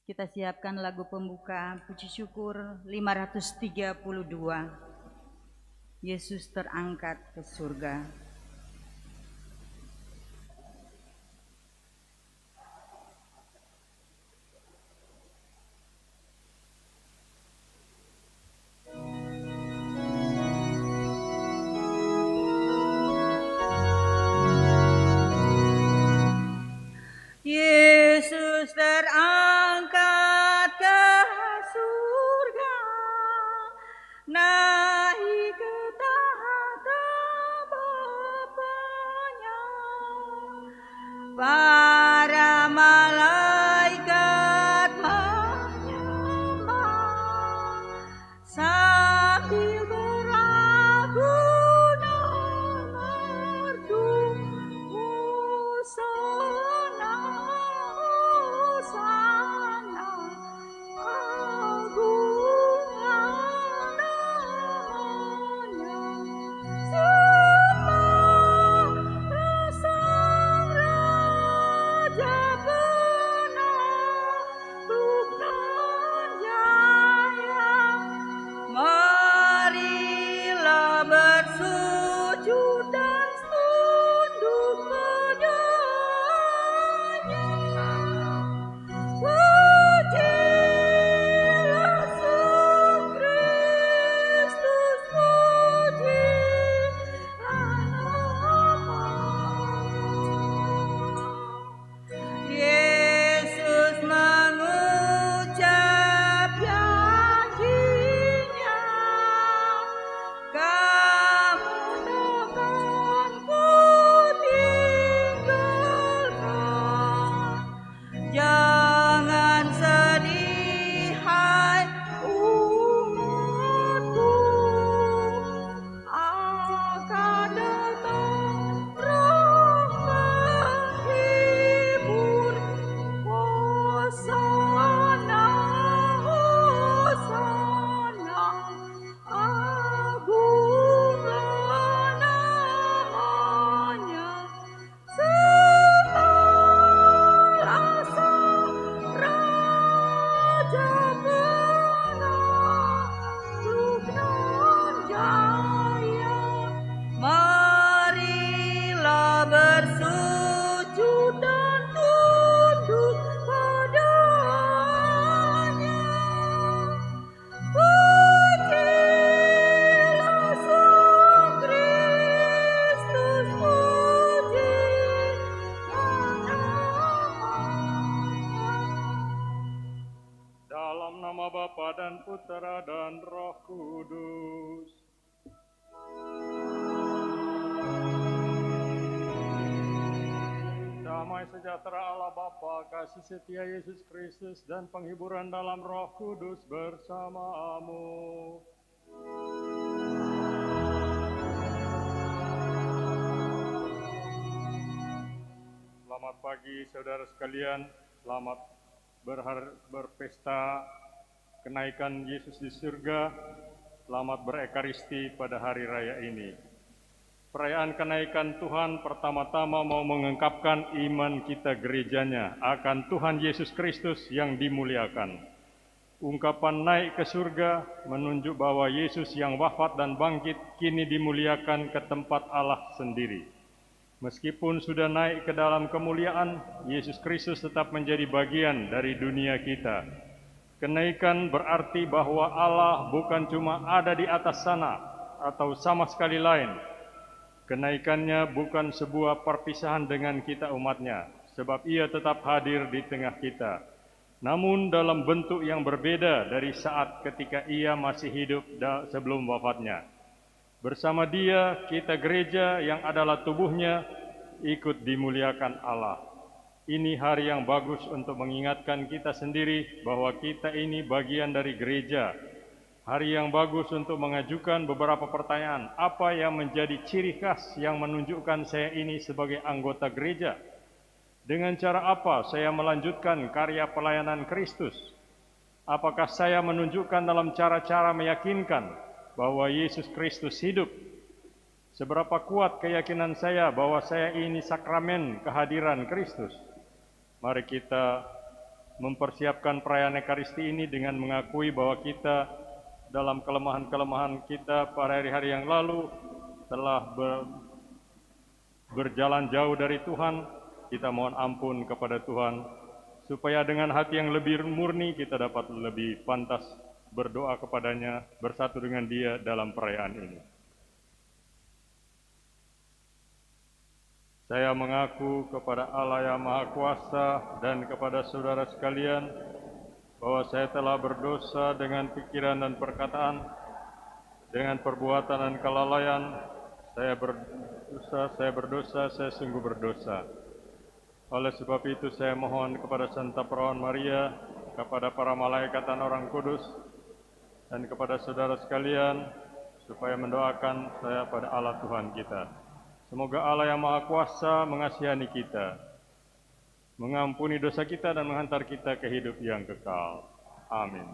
Kita siapkan lagu pembuka puji syukur 532. Yesus terangkat ke surga. Yesus terangkat ke surga, naik ke tahta Bapanya. Para malaikat menyembah sambil beragu merdu. Hosana, Hosana, agung namanya. Sembah Sang Raja penakluk nan jaya. Marilah bersujud dan tunduk padanya. Pujilah Sang Kristus, pujilah namanya. Yesus mengucap janjinya, kamu takkan kutinggalkan. Jangan sedih hai umatku, akan datang Roh penghibur. Hosana, Hosana, agunglah namanya. Sembahlah Sang Raja penakluk nan jaya. Marilah bersujud dan tunduk padanya. Pujilah Sang Kristus, pujilah namanya. Dalam nama Bapa dan Putera dan Roh Kudus. Damai sejahtera Allah Bapa, kasih setia Yesus Kristus, dan penghiburan dalam Roh Kudus bersamamu. Selamat pagi saudara sekalian, selamat berpesta kenaikan Yesus di surga, selamat berekaristi pada hari raya ini. Perayaan kenaikan Tuhan pertama-tama mau mengungkapkan iman kita gerejanya akan Tuhan Yesus Kristus yang dimuliakan. Ungkapan naik ke surga menunjuk bahwa Yesus yang wafat dan bangkit kini dimuliakan ke tempat Allah sendiri. Meskipun sudah naik ke dalam kemuliaan, Yesus Kristus tetap menjadi bagian dari dunia kita. Kenaikan berarti bahwa Allah bukan cuma ada di atas sana atau sama sekali lain. Kenaikannya bukan sebuah perpisahan dengan kita umatnya, sebab ia tetap hadir di tengah kita. Namun dalam bentuk yang berbeda dari saat ketika ia masih hidup sebelum wafatnya. Bersama dia, kita gereja yang adalah tubuhnya, ikut dimuliakan Allah. Ini hari yang bagus untuk mengingatkan kita sendiri bahwa kita ini bagian dari gereja. Hari yang bagus untuk mengajukan beberapa pertanyaan. Apa yang menjadi ciri khas yang menunjukkan saya ini sebagai anggota gereja? Dengan cara apa saya melanjutkan karya pelayanan Kristus? Apakah saya menunjukkan dalam cara-cara meyakinkan bahwa Yesus Kristus hidup? Seberapa kuat keyakinan saya bahwa saya ini sakramen kehadiran Kristus? Mari kita mempersiapkan perayaan Ekaristi ini dengan mengakui bahwa kita dalam kelemahan-kelemahan kita pada hari-hari yang lalu telah berjalan jauh dari Tuhan. Kita mohon ampun kepada Tuhan, supaya dengan hati yang lebih murni kita dapat lebih pantas berdoa kepadanya, bersatu dengan Dia dalam perayaan ini. Saya mengaku kepada Allah yang Maha Kuasa dan kepada saudara sekalian bahwa saya telah berdosa dengan pikiran dan perkataan, dengan perbuatan dan kelalaian. Saya berdosa, saya sungguh berdosa. Oleh sebab itu saya mohon kepada Santa Perawan Maria, kepada para malaikat dan orang kudus, dan kepada saudara sekalian, supaya mendoakan saya pada Allah Tuhan kita. Semoga Allah yang Maha Kuasa mengasihani kita, mengampuni dosa kita dan menghantar kita ke hidup yang kekal. Amin.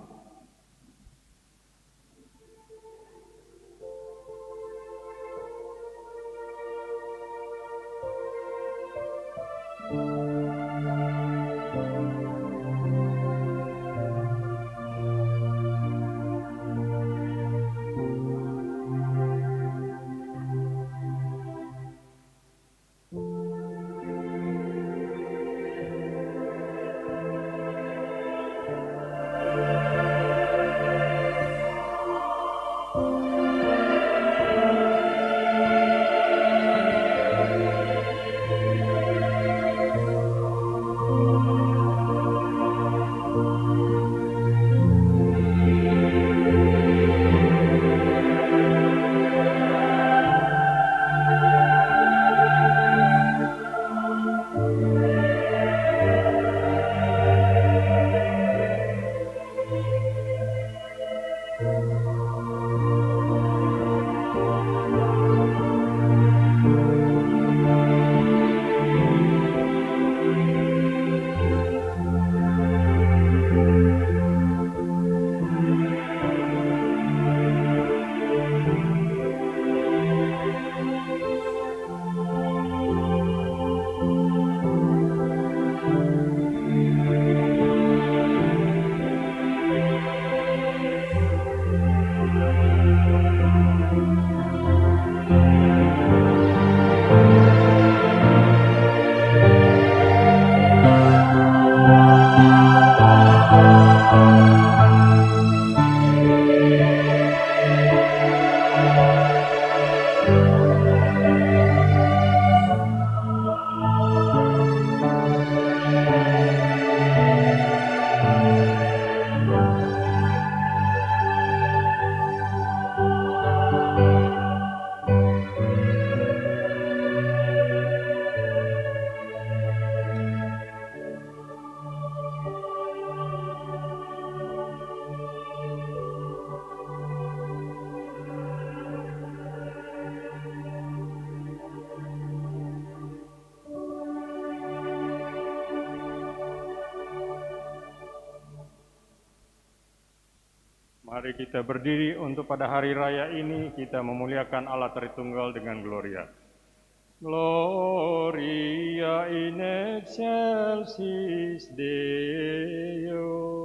Mari kita berdiri untuk pada hari raya ini kita memuliakan Allah Tritunggal dengan Gloria. Gloria in excelsis Deo.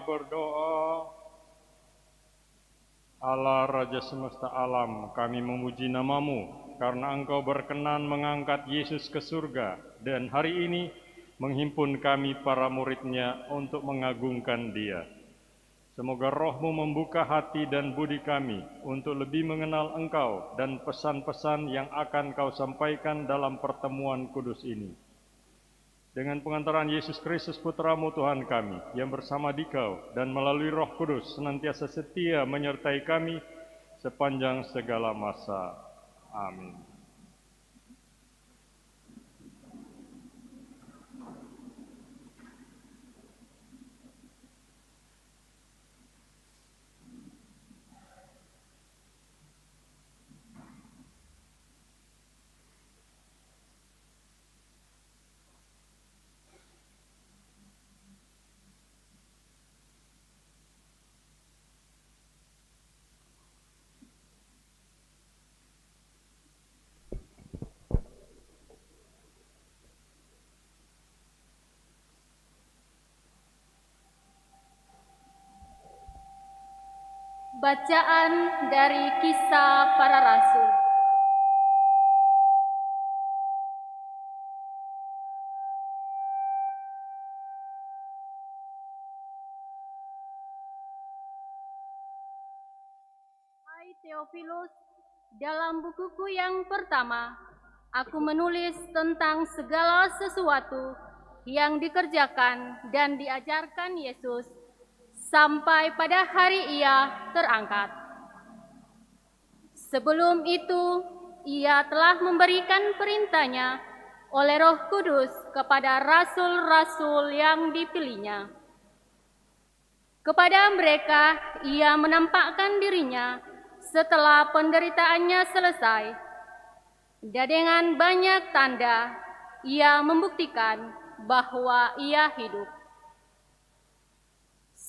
berdoa. Allah Raja semesta alam, kami memuji nama-Mu karena Engkau berkenan mengangkat Yesus ke surga dan hari ini menghimpun kami para murid-Nya untuk mengagungkan Dia. Semoga Roh-Mu membuka hati dan budi kami untuk lebih mengenal Engkau dan pesan-pesan yang akan Kau sampaikan dalam pertemuan kudus ini. Dengan pengantaran Yesus Kristus Putra-Mu Tuhan kami, yang bersama Dikau dan melalui Roh Kudus senantiasa setia menyertai kami sepanjang segala masa. Amin. Bacaan dari Kisah Para Rasul. Hai Theophilus, dalam bukuku yang pertama, aku menulis tentang segala sesuatu yang dikerjakan dan diajarkan Yesus sampai pada hari Ia terangkat. Sebelum itu, Ia telah memberikan perintahnya oleh Roh Kudus kepada rasul-rasul yang dipilihnya. Kepada mereka, Ia menampakkan dirinya setelah penderitaannya selesai. Dan dengan banyak tanda, Ia membuktikan bahwa Ia hidup.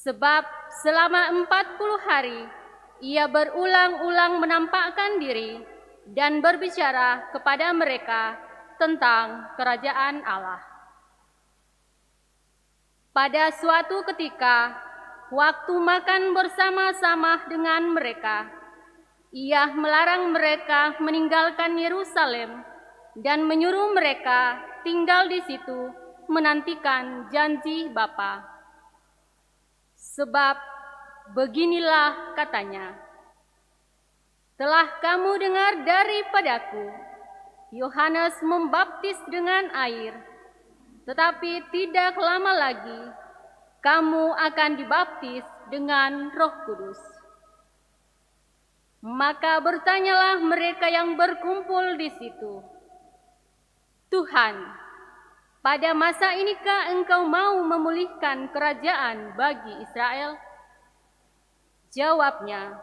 Sebab selama 40 hari, Ia berulang-ulang menampakkan diri dan berbicara kepada mereka tentang kerajaan Allah. Pada suatu ketika, waktu makan bersama-sama dengan mereka, Ia melarang mereka meninggalkan Yerusalem dan menyuruh mereka tinggal di situ menantikan janji Bapa. Sebab beginilah katanya, telah kamu dengar daripadaku, Yohanes membaptis dengan air, tetapi tidak lama lagi kamu akan dibaptis dengan Roh Kudus. Maka bertanyalah mereka yang berkumpul di situ, Tuhan, pada masa inikah Engkau mau memulihkan kerajaan bagi Israel? Jawabnya,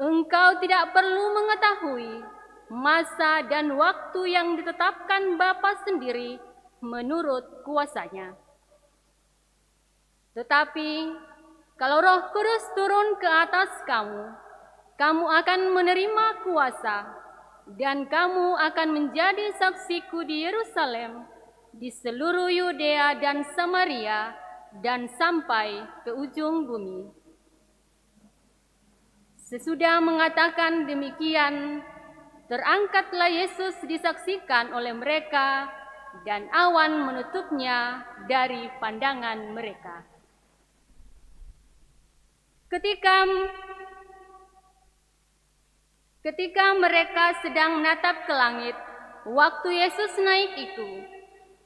Engkau tidak perlu mengetahui masa dan waktu yang ditetapkan Bapa sendiri menurut kuasanya. Tetapi kalau Roh Kudus turun ke atas kamu, kamu akan menerima kuasa dan kamu akan menjadi saksiku di Yerusalem, di seluruh Yudea dan Samaria, dan sampai ke ujung bumi. Sesudah mengatakan demikian, terangkatlah Yesus disaksikan oleh mereka, dan awan menutupnya dari pandangan mereka. Ketika mereka sedang menatap ke langit, waktu Yesus naik itu,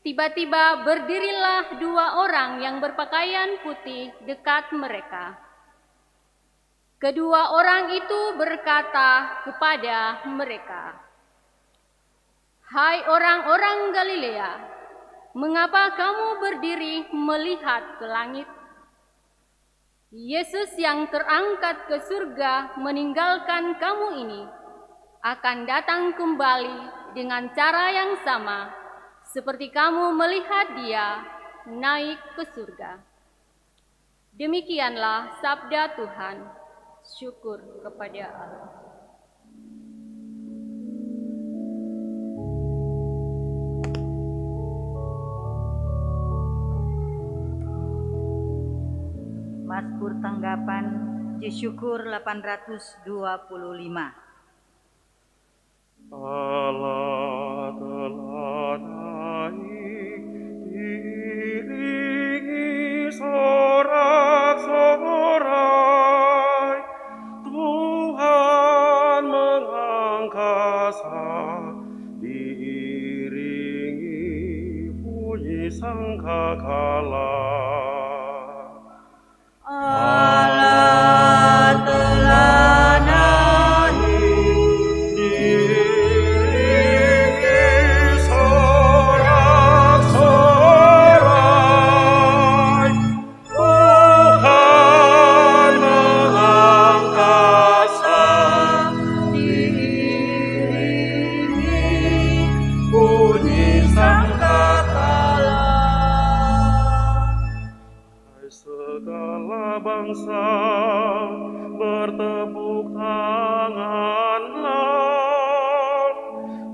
tiba-tiba berdirilah 2 orang yang berpakaian putih dekat mereka. Kedua orang itu berkata kepada mereka, "Hai orang-orang Galilea, mengapa kamu berdiri melihat ke langit? Yesus yang terangkat ke surga meninggalkan kamu ini akan datang kembali dengan cara yang sama seperti kamu melihat Dia naik ke surga." Demikianlah sabda Tuhan. Syukur kepada Allah. Mazmur tanggapan Puji Syukur 825. Allah telah naik diiringi sorak-sorai, Tuhan mengangkasa diiringi bunyi sangkakala. Allah telah naik diiringi sorak-sorai, Tuhan mengangkasa diiringi bunyi sangkakala. Hai segala bangsa, bertepuk tanganlah,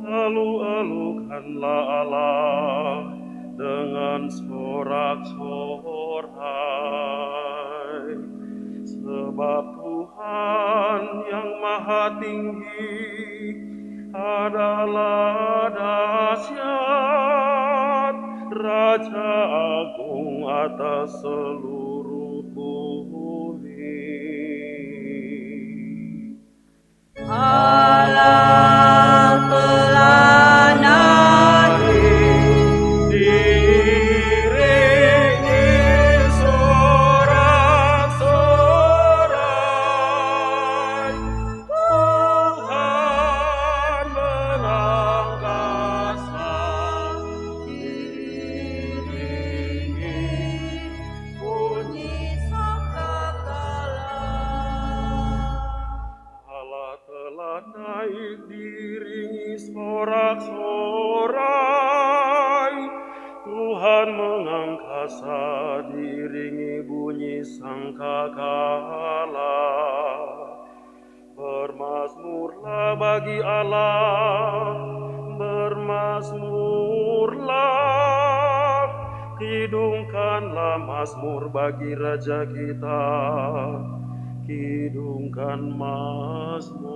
elu-elukanlah Allah dengan sorak-sorai. Sebab Tuhan yang maha tinggi adalah dahsyat, Raja agung atas seluruh bumi. Allah telah naik diiringi sorak-sorai, Tuhan mengangkasa diiringi bunyi sangkakala. Allah telah naik diiringi sorak-sorai, Tuhan mengangkasa diiringi bunyi sangkakala. Bermazmurlah bagi Allah, bermazmurlah, kidungkanlah mazmur bagi Raja kita, kidungkan mazmur.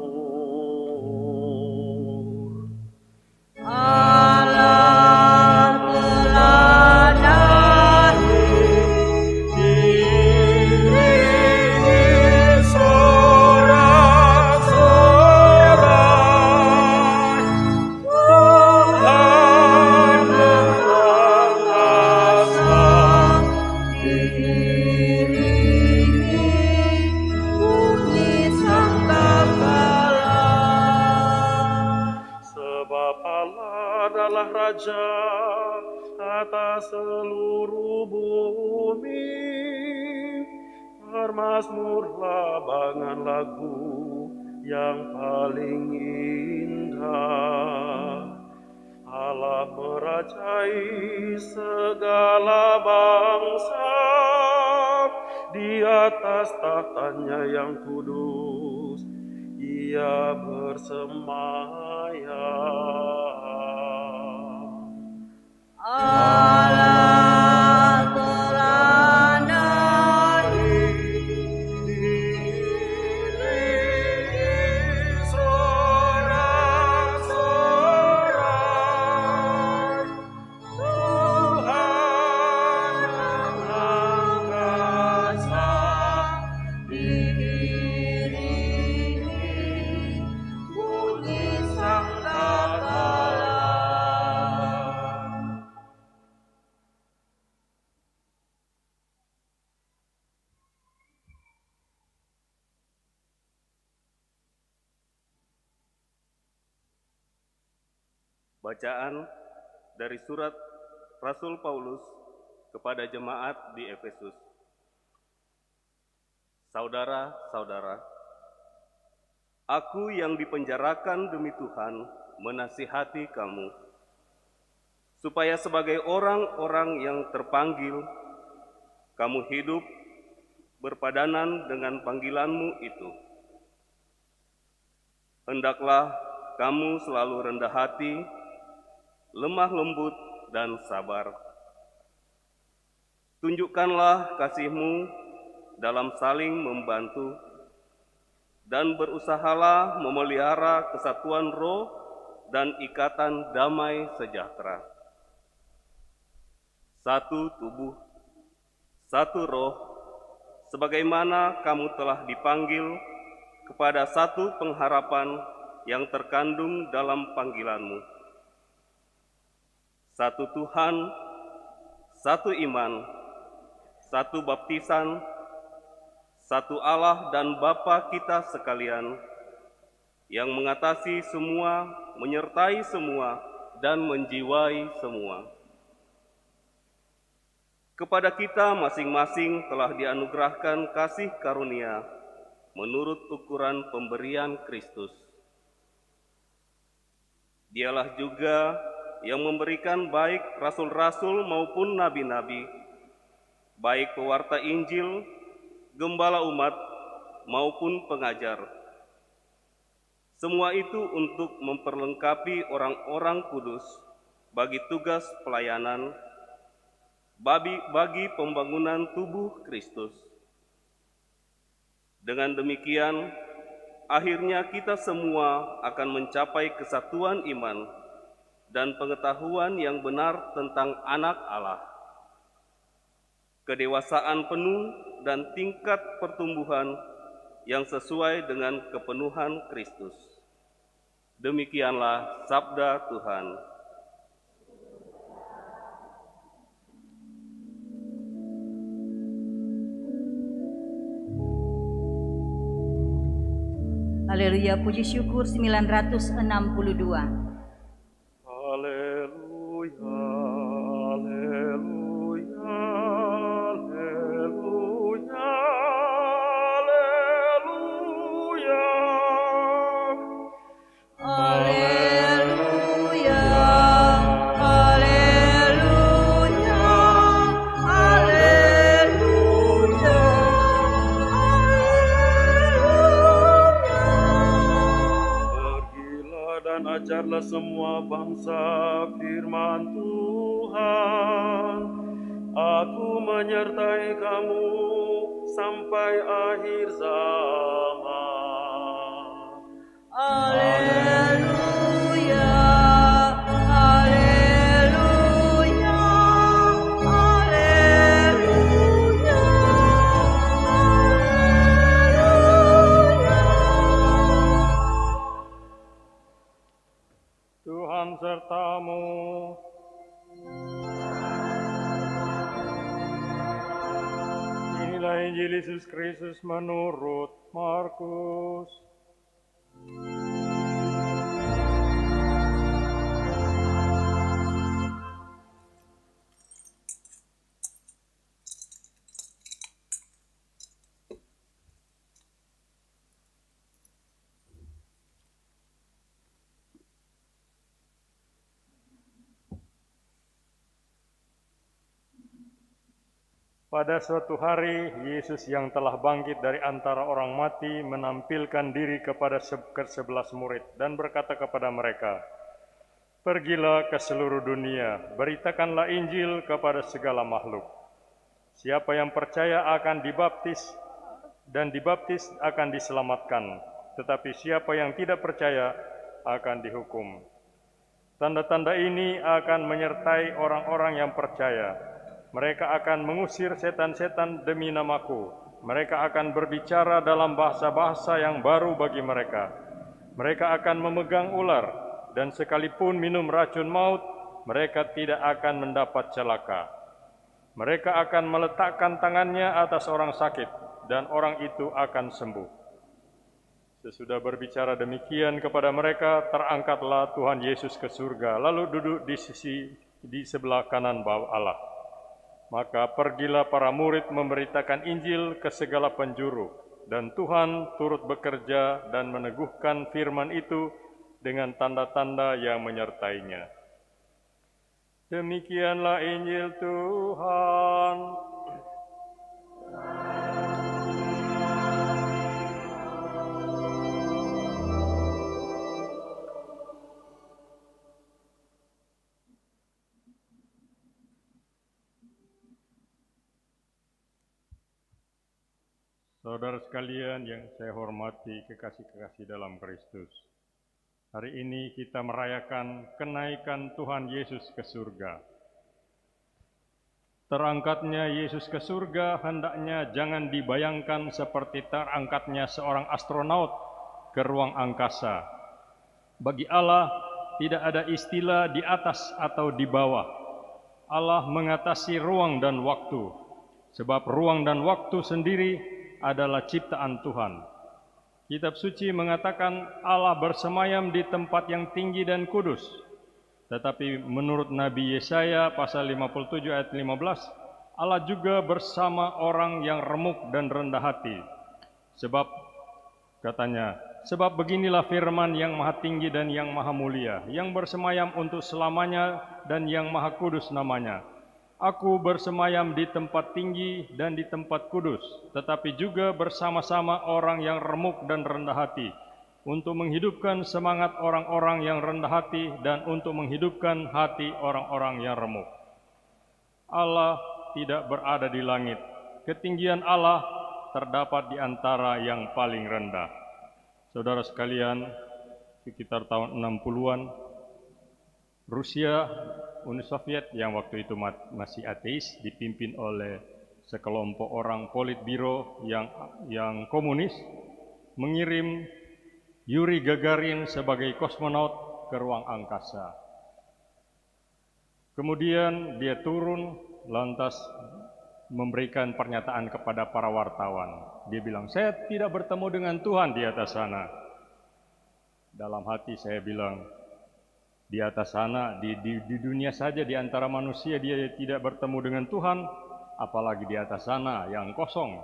Allah telah naik diiringi sorak-sorai, Tuhan mengangkasa diiringi bunyi sangkakala. Sebab Allah adalah Raja atas seluruh bumi. Bermazmurlah dengan lagu yang paling indah. Allah merajai segala bangsa, di atas tahtanya yang kudus Ia bersemayam. Allah telah naik diiringi sorak-sorai, Tuhan mengangkasa diiringi bunyi sangkakala. Bacaan dari surat Rasul Paulus kepada jemaat di Efesus. Saudara-saudara, aku yang dipenjarakan demi Tuhan menasihati kamu, supaya sebagai orang-orang yang terpanggil, kamu hidup berpadanan dengan panggilanmu itu. Hendaklah kamu selalu rendah hati, lemah lembut, dan sabar. Tunjukkanlah kasihmu dalam saling membantu, dan berusahalah memelihara kesatuan roh dan ikatan damai sejahtera. Satu tubuh, satu roh, sebagaimana kamu telah dipanggil kepada satu pengharapan yang terkandung dalam panggilanmu. Satu Tuhan, satu iman, satu baptisan, satu Allah dan Bapa kita sekalian, yang mengatasi semua, menyertai semua, dan menjiwai semua. Kepada kita masing-masing telah dianugerahkan kasih karunia menurut ukuran pemberian Kristus. Dialah juga yang memberikan baik rasul-rasul maupun nabi-nabi, baik pewarta Injil, gembala umat, maupun pengajar. Semua itu untuk memperlengkapi orang-orang kudus bagi tugas pelayanan, bagi pembangunan tubuh Kristus. Dengan demikian, akhirnya kita semua akan mencapai kesatuan iman dan pengetahuan yang benar tentang Anak Allah, kedewasaan penuh dan tingkat pertumbuhan yang sesuai dengan kepenuhan Kristus. Demikianlah sabda Tuhan. Haleluya, puji syukur 962. Haleluya, haleluya, haleluya, haleluya. Haleluya, haleluya, haleluya, Pergilah dan ajarlah semua bangsa firman Tuhan. Aku menyertai kamu sampai akhir zaman. Haleluya, haleluya, haleluya, haleluya. Tuhan sertamu. Inilah Injil Yesus Kristus menurut Markus. Pada suatu hari, Yesus yang telah bangkit dari antara orang mati menampilkan diri kepada ke-11 murid dan berkata kepada mereka, "Pergilah ke seluruh dunia, beritakanlah Injil kepada segala makhluk. Siapa yang percaya akan dibaptis dan dibaptis akan diselamatkan, tetapi siapa yang tidak percaya akan dihukum. Tanda-tanda ini akan menyertai orang-orang yang percaya. Mereka akan mengusir setan-setan demi namaku. Mereka akan berbicara dalam bahasa-bahasa yang baru bagi mereka. Mereka akan memegang ular, dan sekalipun minum racun maut, mereka tidak akan mendapat celaka. Mereka akan meletakkan tangannya atas orang sakit, dan orang itu akan sembuh." Sesudah berbicara demikian kepada mereka, terangkatlah Tuhan Yesus ke surga, lalu duduk di sebelah kanan bawah Allah. Maka pergilah para murid memberitakan Injil ke segala penjuru, dan Tuhan turut bekerja dan meneguhkan firman itu dengan tanda-tanda yang menyertainya. Demikianlah Injil Tuhan. Saudara sekalian yang saya hormati, kekasih-kekasih dalam Kristus. Hari ini kita merayakan kenaikan Tuhan Yesus ke surga. Terangkatnya Yesus ke surga hendaknya jangan dibayangkan seperti terangkatnya seorang astronot ke ruang angkasa. Bagi Allah tidak ada istilah di atas atau di bawah. Allah mengatasi ruang dan waktu, sebab ruang dan waktu sendiri adalah ciptaan Tuhan. Kitab suci mengatakan Allah bersemayam di tempat yang tinggi dan kudus. Tetapi menurut Nabi Yesaya pasal 57 ayat 15, Allah juga bersama orang yang remuk dan rendah hati. Sebab katanya, sebab beginilah firman yang maha tinggi dan yang maha mulia, yang bersemayam untuk selamanya dan yang maha kudus namanya. Aku bersemayam di tempat tinggi dan di tempat kudus, tetapi juga bersama-sama orang yang remuk dan rendah hati, untuk menghidupkan semangat orang-orang yang rendah hati dan untuk menghidupkan hati orang-orang yang remuk. Allah tidak berada di langit. Ketinggian Allah terdapat di antara yang paling rendah. Saudara sekalian, sekitar tahun 60-an, Rusia, Uni Soviet yang waktu itu masih ateis, dipimpin oleh sekelompok orang Politbiro yang komunis, mengirim Yuri Gagarin sebagai kosmonaut ke ruang angkasa. Kemudian dia turun, lantas memberikan pernyataan kepada para wartawan. Dia bilang, saya tidak bertemu dengan Tuhan di atas sana. Dalam hati saya bilang, di atas sana, di dunia saja, di antara manusia dia tidak bertemu dengan Tuhan, apalagi di atas sana yang kosong.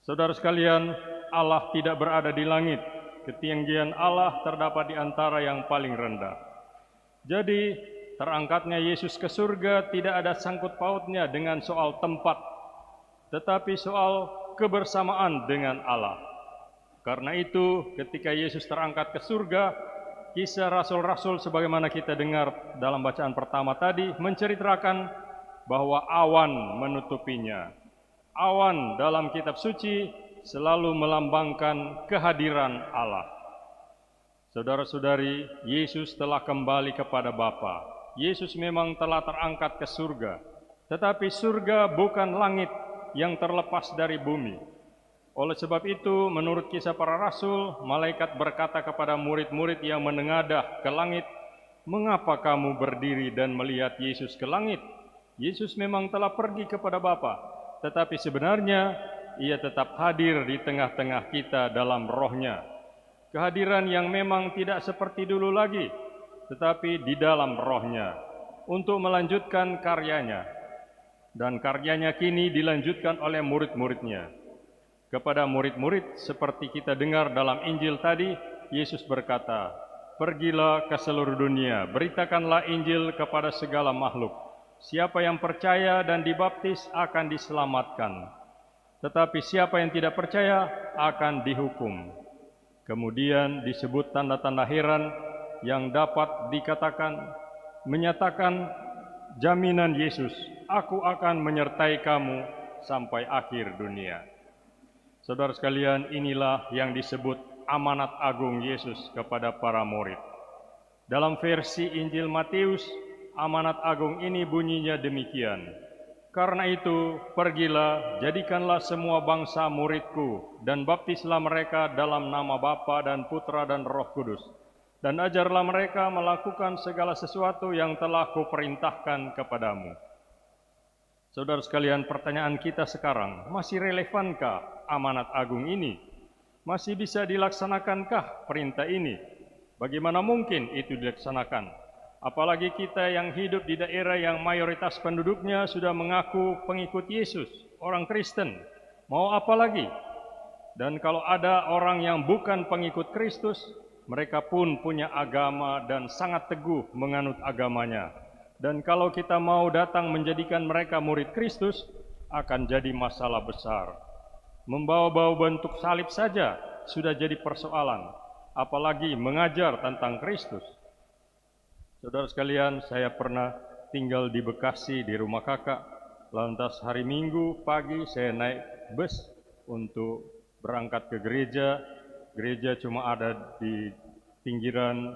Saudara sekalian, Allah tidak berada di langit. Ketinggian Allah terdapat di antara yang paling rendah. Jadi, terangkatnya Yesus ke surga tidak ada sangkut pautnya dengan soal tempat, tetapi soal kebersamaan dengan Allah. Karena itu, ketika Yesus terangkat ke surga, kisah rasul-rasul sebagaimana kita dengar dalam bacaan pertama tadi menceritakan bahwa awan menutupinya. Awan dalam kitab suci selalu melambangkan kehadiran Allah. Saudara-saudari, Yesus telah kembali kepada Bapa. Yesus memang telah terangkat ke surga, tetapi surga bukan langit yang terlepas dari bumi. Oleh sebab itu, menurut kisah para rasul, malaikat berkata kepada murid-murid yang menengadah ke langit, "Mengapa kamu berdiri dan melihat Yesus ke langit? Yesus memang telah pergi kepada Bapa, tetapi sebenarnya Ia tetap hadir di tengah-tengah kita dalam rohnya." Kehadiran yang memang tidak seperti dulu lagi, tetapi di dalam rohnya, untuk melanjutkan karyanya. Dan karyanya kini dilanjutkan oleh murid-muridnya. Kepada murid-murid, seperti kita dengar dalam Injil tadi, Yesus berkata, "Pergilah ke seluruh dunia, beritakanlah Injil kepada segala makhluk. Siapa yang percaya dan dibaptis akan diselamatkan. Tetapi siapa yang tidak percaya akan dihukum." Kemudian disebut tanda-tanda heran yang dapat dikatakan, menyatakan jaminan Yesus, "Aku akan menyertai kamu sampai akhir dunia." Saudara sekalian, inilah yang disebut amanat agung Yesus kepada para murid. Dalam versi Injil Matius, amanat agung ini bunyinya demikian. "Karena itu, pergilah, jadikanlah semua bangsa muridku, dan baptislah mereka dalam nama Bapa dan Putra dan Roh Kudus. Dan ajarlah mereka melakukan segala sesuatu yang telah kuperintahkan kepadamu." Saudara sekalian, pertanyaan kita sekarang, masih relevankah amanat agung ini? Masih bisa dilaksanakankah perintah ini? Bagaimana mungkin itu dilaksanakan? Apalagi kita yang hidup di daerah yang mayoritas penduduknya sudah mengaku pengikut Yesus, orang Kristen. Mau apa lagi? Dan kalau ada orang yang bukan pengikut Kristus, mereka pun punya agama dan sangat teguh menganut agamanya. Dan kalau kita mau datang menjadikan mereka murid Kristus, akan jadi masalah besar. Membawa-bawa bentuk salib saja sudah jadi persoalan, apalagi mengajar tentang Kristus. Saudara sekalian, saya pernah tinggal di Bekasi di rumah kakak. Lantas hari Minggu pagi saya naik bus untuk berangkat ke gereja. Gereja cuma ada di pinggiran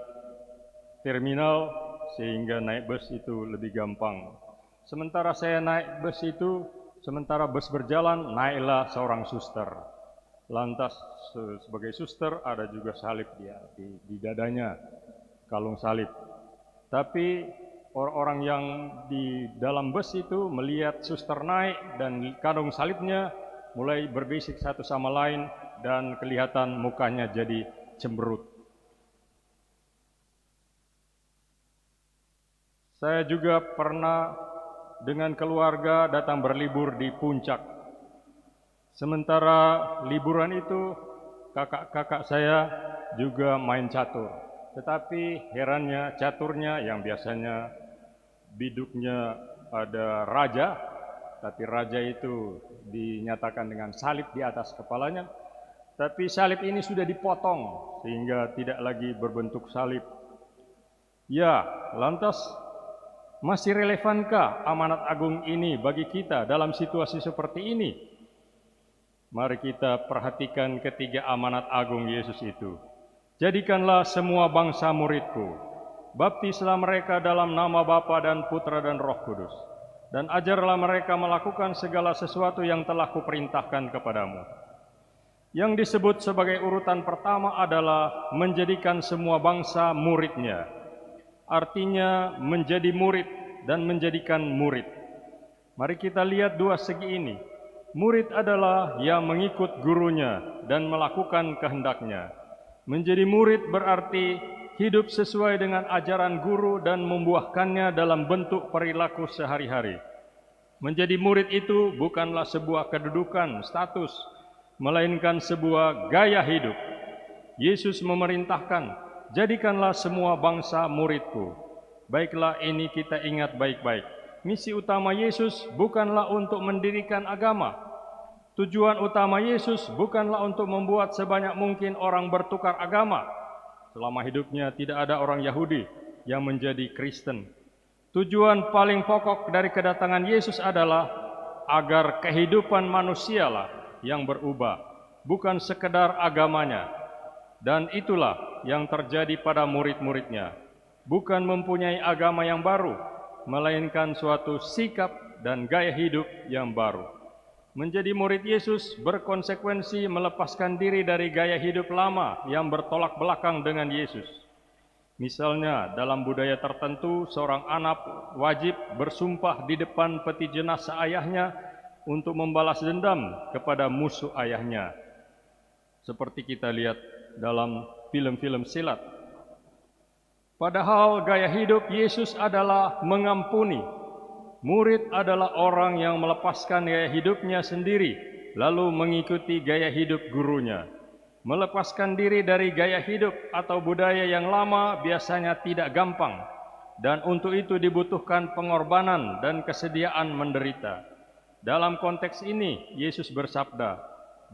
terminal, sehingga naik bus itu lebih gampang. Sementara saya naik bus itu, sementara bus berjalan, naiklah seorang suster. Lantas sebagai suster ada juga salib dia di dadanya, kalung salib. Tapi orang-orang yang di dalam bus itu melihat suster naik dan kalung salibnya, mulai berbisik satu sama lain dan kelihatan mukanya jadi cemberut. Saya juga pernah dengan keluarga datang berlibur di puncak. Sementara liburan itu kakak-kakak saya juga main catur. Tetapi herannya caturnya yang biasanya biduknya ada raja, tapi raja itu dinyatakan dengan salib di atas kepalanya. Tapi salib ini sudah dipotong sehingga tidak lagi berbentuk salib. Ya, lantas masih relevankah amanat agung ini bagi kita dalam situasi seperti ini? Mari kita perhatikan ketiga amanat agung Yesus itu. Jadikanlah semua bangsa muridku, baptislah mereka dalam nama Bapa dan Putra dan Roh Kudus, dan ajarlah mereka melakukan segala sesuatu yang telah kuperintahkan kepadamu. Yang disebut sebagai urutan pertama adalah menjadikan semua bangsa muridnya. Artinya menjadi murid dan menjadikan murid. Mari kita lihat dua segi ini. Murid adalah yang mengikut gurunya dan melakukan kehendaknya. Menjadi murid berarti hidup sesuai dengan ajaran guru dan membuahkannya dalam bentuk perilaku sehari-hari. Menjadi murid itu bukanlah sebuah kedudukan, status, melainkan sebuah gaya hidup. Yesus memerintahkan, jadikanlah semua bangsa muridku. Baiklah, ini kita ingat baik-baik. Misi utama Yesus bukanlah untuk mendirikan agama. Tujuan utama Yesus bukanlah untuk membuat sebanyak mungkin orang bertukar agama. Selama hidupnya tidak ada orang Yahudi yang menjadi Kristen. Tujuan paling pokok dari kedatangan Yesus adalah agar kehidupan manusialah yang berubah, bukan sekedar agamanya. Dan itulah yang terjadi pada murid-muridnya. Bukan mempunyai agama yang baru, melainkan suatu sikap dan gaya hidup yang baru. Menjadi murid Yesus berkonsekuensi melepaskan diri dari gaya hidup lama yang bertolak belakang dengan Yesus. Misalnya, dalam budaya tertentu, seorang anak wajib bersumpah di depan peti jenazah ayahnya untuk membalas dendam kepada musuh ayahnya. Seperti kita lihat dalam film-film silat. Padahal gaya hidup Yesus adalah mengampuni. Murid adalah orang yang melepaskan gaya hidupnya sendiri, lalu mengikuti gaya hidup gurunya. Melepaskan diri dari gaya hidup atau budaya yang lama biasanya tidak gampang, dan untuk itu dibutuhkan pengorbanan dan kesediaan menderita. Dalam konteks ini, Yesus bersabda,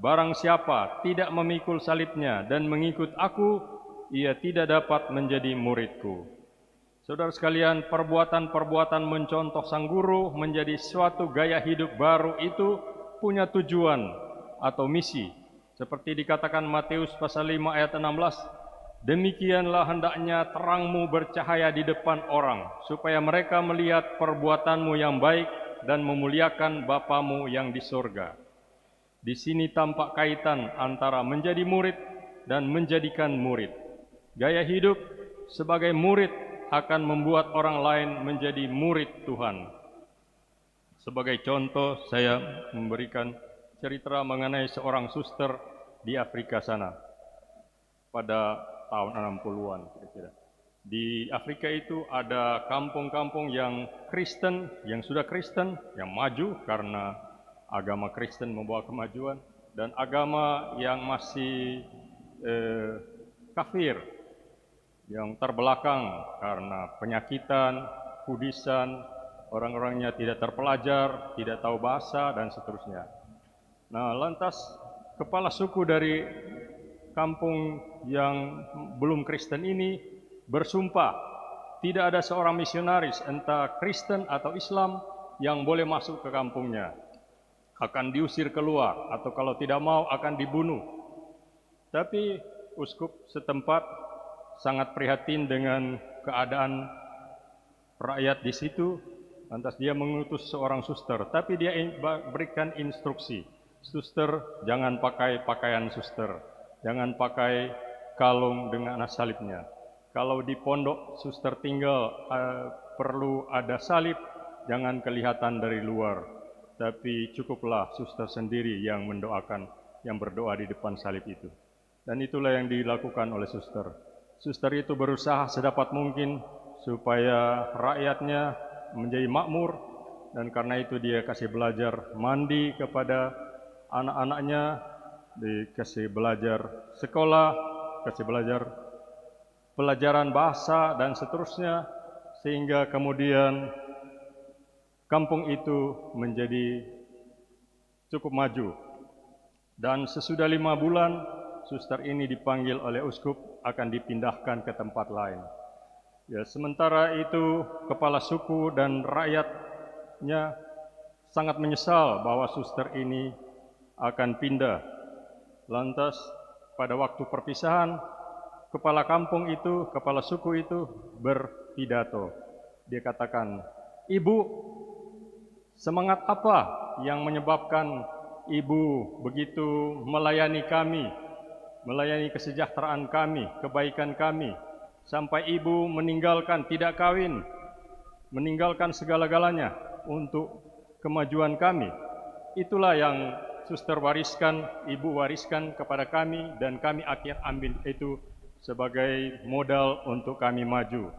"Barang siapa tidak memikul salibnya dan mengikut aku, ia tidak dapat menjadi muridku." Saudara sekalian, perbuatan-perbuatan mencontoh sang guru menjadi suatu gaya hidup baru itu punya tujuan atau misi. Seperti dikatakan Matius pasal 5 ayat 16, "Demikianlah hendaknya terangmu bercahaya di depan orang, supaya mereka melihat perbuatanmu yang baik dan memuliakan Bapamu yang di surga." Di sini tampak kaitan antara menjadi murid dan menjadikan murid. Gaya hidup sebagai murid akan membuat orang lain menjadi murid Tuhan. Sebagai contoh, saya memberikan cerita mengenai seorang suster di Afrika sana pada tahun 60-an kira-kira. Di Afrika itu ada kampung-kampung yang Kristen, yang sudah Kristen, yang maju karena agama Kristen membawa kemajuan, dan agama yang masih kafir, yang terbelakang karena penyakitan, kudisan, orang-orangnya tidak terpelajar, tidak tahu bahasa, dan seterusnya. Nah, lantas kepala suku dari kampung yang belum Kristen ini bersumpah, tidak ada seorang misionaris, entah Kristen atau Islam, yang boleh masuk ke kampungnya. akan diusir keluar, atau kalau tidak mau akan dibunuh. Tapi uskup setempat sangat prihatin dengan keadaan rakyat di situ, lantas dia mengutus seorang suster, tapi dia berikan instruksi, suster jangan pakai pakaian suster, jangan pakai kalung dengan salibnya. Kalau di pondok suster tinggal perlu ada salib, jangan kelihatan dari luar, tapi cukuplah suster sendiri yang mendoakan, yang berdoa di depan salib itu. Dan itulah yang dilakukan oleh suster. Suster itu berusaha sedapat mungkin supaya rakyatnya menjadi makmur, dan karena itu dia kasih belajar mandi kepada anak-anaknya, dikasih belajar sekolah, kasih belajar pelajaran bahasa dan seterusnya, sehingga kemudian kampung itu menjadi cukup maju. Dan sesudah 5 bulan, suster ini dipanggil oleh uskup akan dipindahkan ke tempat lain. Ya, sementara itu kepala suku dan rakyatnya sangat menyesal bahwa suster ini akan pindah. Lantas pada waktu perpisahan, kepala kampung itu, kepala suku itu berpidato. Dia katakan, "Ibu, semangat apa yang menyebabkan ibu begitu melayani kami, melayani kesejahteraan kami, kebaikan kami, sampai ibu meninggalkan, tidak kawin, meninggalkan segala-galanya untuk kemajuan kami? Itulah yang suster wariskan, ibu wariskan kepada kami, dan kami akan ambil itu sebagai modal untuk kami maju."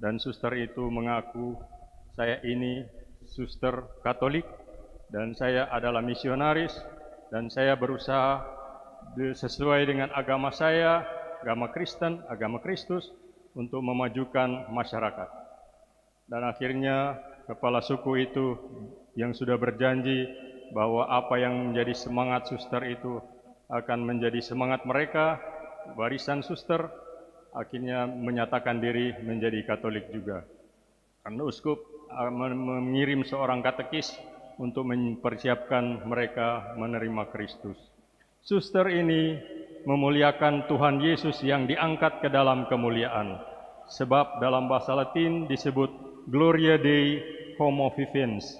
Dan suster itu mengaku, "Saya ini suster Katolik dan saya adalah misionaris, dan saya berusaha sesuai dengan agama saya, agama Kristen, agama Kristus, untuk memajukan masyarakat." Dan akhirnya kepala suku itu yang sudah berjanji bahwa apa yang menjadi semangat suster itu akan menjadi semangat mereka, warisan suster, akhirnya menyatakan diri menjadi Katolik juga. Karena uskup mengirim seorang katekis untuk mempersiapkan mereka menerima Kristus. Suster ini memuliakan Tuhan Yesus yang diangkat ke dalam kemuliaan. Sebab dalam bahasa Latin disebut Gloria Dei Homo Vivens.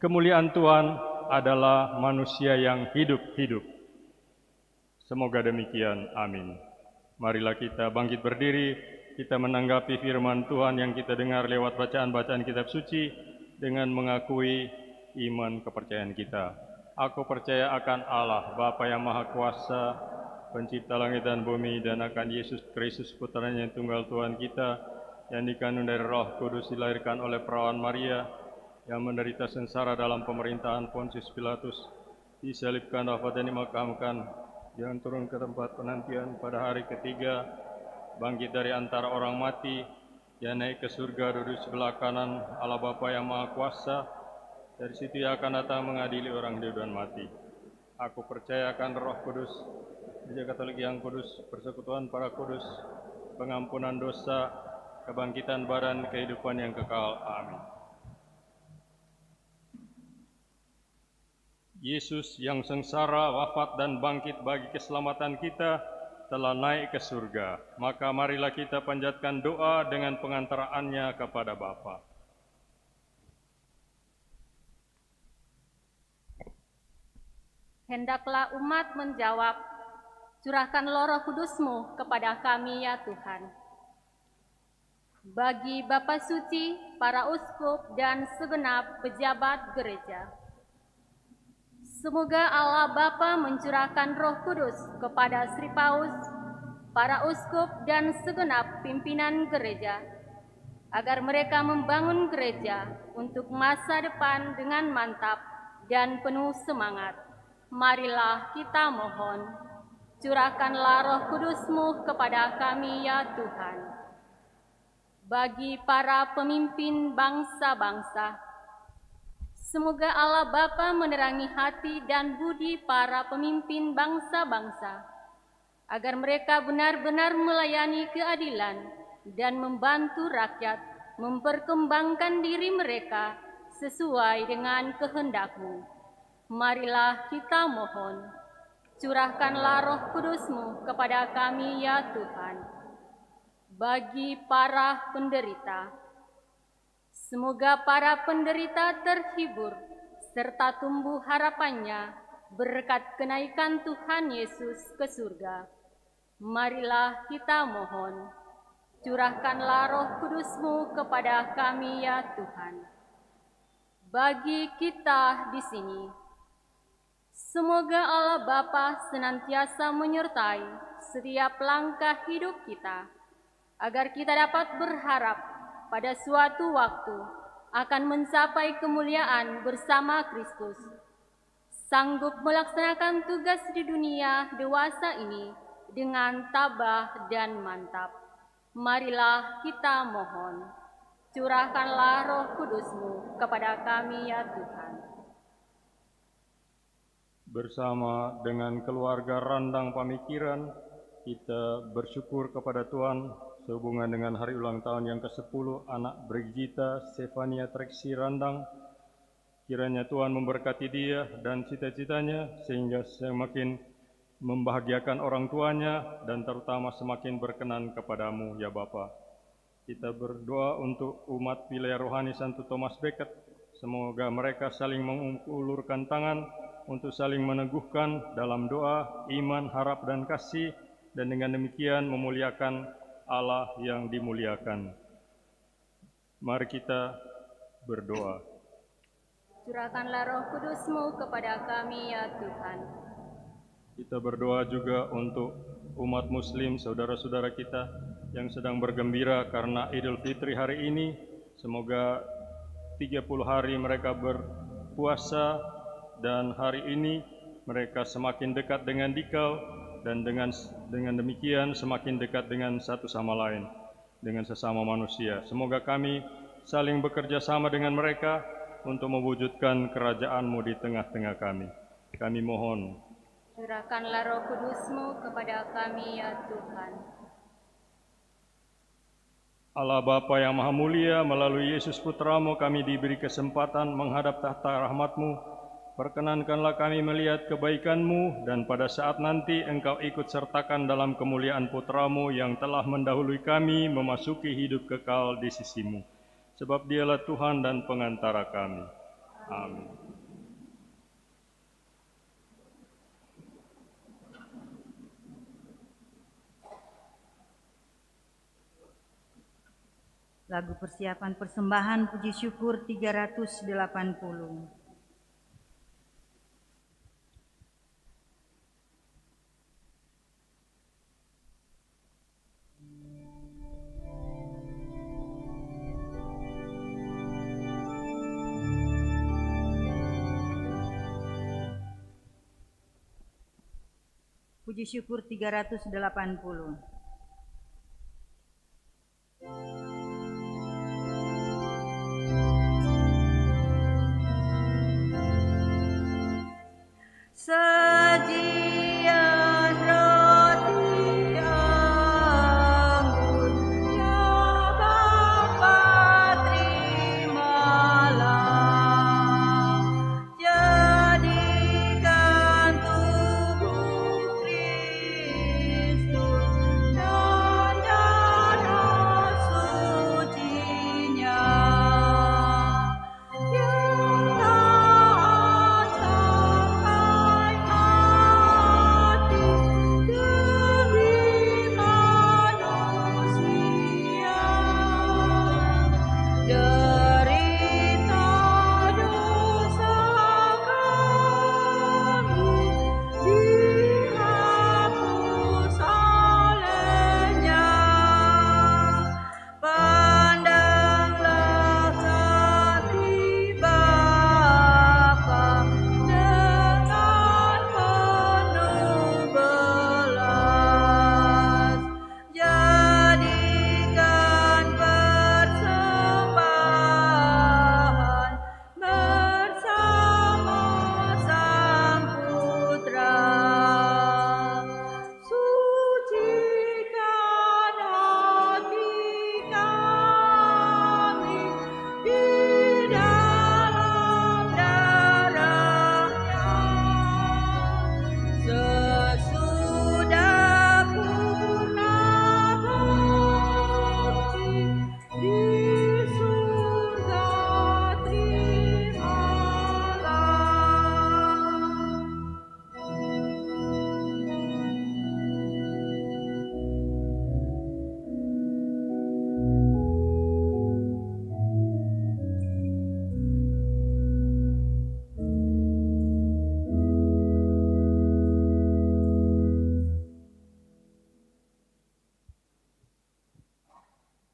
Kemuliaan Tuhan adalah manusia yang hidup-hidup. Semoga demikian, amin. Marilah kita bangkit berdiri, kita menanggapi firman Tuhan yang kita dengar lewat bacaan-bacaan kitab suci dengan mengakui iman kepercayaan kita. Aku percaya akan Allah, Bapa yang Maha Kuasa, pencipta langit dan bumi, dan akan Yesus Kristus, putranya yang tunggal Tuhan kita, yang dikandung dari Roh Kudus, dilahirkan oleh perawan Maria, yang menderita sengsara dalam pemerintahan Pontius Pilatus, disalibkan, wafat dan dimakamkan, yang turun ke tempat penantian pada hari ketiga, bangkit dari antara orang mati, yang naik ke surga, duduk sebelah kanan Allah Bapa yang Maha Kuasa. Dari situ ia akan datang mengadili orang hidup dan mati. Aku percaya akan Roh Kudus, Gereja Katolik yang kudus, persekutuan para kudus, pengampunan dosa, kebangkitan badan, kehidupan yang kekal. Amin. Yesus yang sengsara, wafat dan bangkit bagi keselamatan kita telah naik ke surga. Maka marilah kita panjatkan doa dengan pengantaraannya kepada Bapa. Hendaklah umat menjawab, "Curahkanlah Roh Kudus-Mu kepada kami ya Tuhan." Bagi Bapa Suci, para uskup, dan segenap pejabat gereja, semoga Allah Bapa mencurahkan Roh Kudus kepada Sri Paus, para uskup, dan segenap pimpinan gereja, agar mereka membangun gereja untuk masa depan dengan mantap dan penuh semangat. Marilah kita mohon, curahkanlah Roh Kudus-Mu kepada kami ya Tuhan. Bagi para pemimpin bangsa-bangsa, semoga Allah Bapa menerangi hati dan budi para pemimpin bangsa-bangsa, agar mereka benar-benar melayani keadilan dan membantu rakyat memperkembangkan diri mereka sesuai dengan kehendak-Mu. Marilah kita mohon, curahkanlah Roh Kudus-Mu kepada kami ya Tuhan. Bagi para penderita, semoga para penderita terhibur serta tumbuh harapannya berkat kenaikan Tuhan Yesus ke surga. Marilah kita mohon, curahkanlah Roh Kudus-Mu kepada kami ya Tuhan. Bagi kita di sini, semoga Allah Bapa senantiasa menyertai setiap langkah hidup kita, agar kita dapat berharap pada suatu waktu akan mencapai kemuliaan bersama Kristus, sanggup melaksanakan tugas di dunia dewasa ini dengan tabah dan mantap. Marilah kita mohon, curahkanlah Roh Kudus-Mu kepada kami ya Tuhan. Bersama dengan keluarga Randang Pamikiran, kita bersyukur kepada Tuhan sehubungan dengan hari ulang tahun yang ke-10 anak Brigita Stefania Treksi Randang. Kiranya Tuhan memberkati dia dan cita-citanya sehingga semakin membahagiakan orang tuanya dan terutama semakin berkenan kepadamu ya Bapa. Kita berdoa untuk umat wilayah rohani Santo Thomas Becket. Semoga mereka saling mengulurkan tangan untuk saling meneguhkan dalam doa, iman, harap, dan kasih, dan dengan demikian memuliakan Allah yang dimuliakan. Mari kita berdoa. Curahkanlah Roh Kudus-Mu kepada kami ya Tuhan. Kita berdoa juga untuk umat muslim, saudara-saudara kita yang sedang bergembira karena Idul Fitri hari ini. Semoga 30 hari mereka berpuasa dan hari ini mereka semakin dekat dengan Dikau dan dengan demikian semakin dekat dengan satu sama lain, dengan sesama manusia. Semoga kami saling bekerja sama dengan mereka untuk mewujudkan kerajaan-Mu di tengah-tengah kami. Kami mohon. Curahkanlah Roh Kudus-Mu kepada kami ya Tuhan. Allah Bapa yang Maha Mulia, melalui Yesus Putra-Mu kami diberi kesempatan menghadap tahta rahmat-Mu. Perkenankanlah kami melihat kebaikan-Mu dan pada saat nanti Engkau ikut sertakan dalam kemuliaan Putra-Mu yang telah mendahului kami memasuki hidup kekal di sisi-Mu. Sebab Dialah Tuhan dan pengantara kami. Amin. Lagu persiapan persembahan puji syukur 380. Puji syukur 380. Sajian roti anggur, ya Bapa terimalah, jadikan tubuh Kristus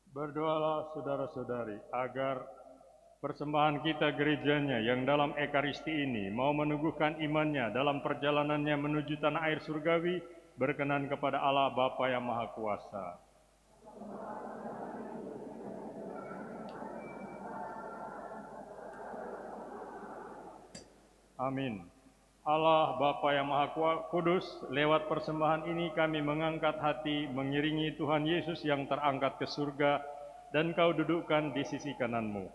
Berdoalah saudara-saudari agar persembahan kita gerejanya yang dalam Ekaristi ini mau meneguhkan imannya dalam perjalanannya menuju tanah air surgawi, berkenan kepada Allah Bapa yang Maha Kuasa. Amin. Allah Bapa yang Maha Kudus, lewat persembahan ini kami mengangkat hati mengiringi Tuhan Yesus yang terangkat ke surga dan Kau dudukkan di sisi kanan-Mu.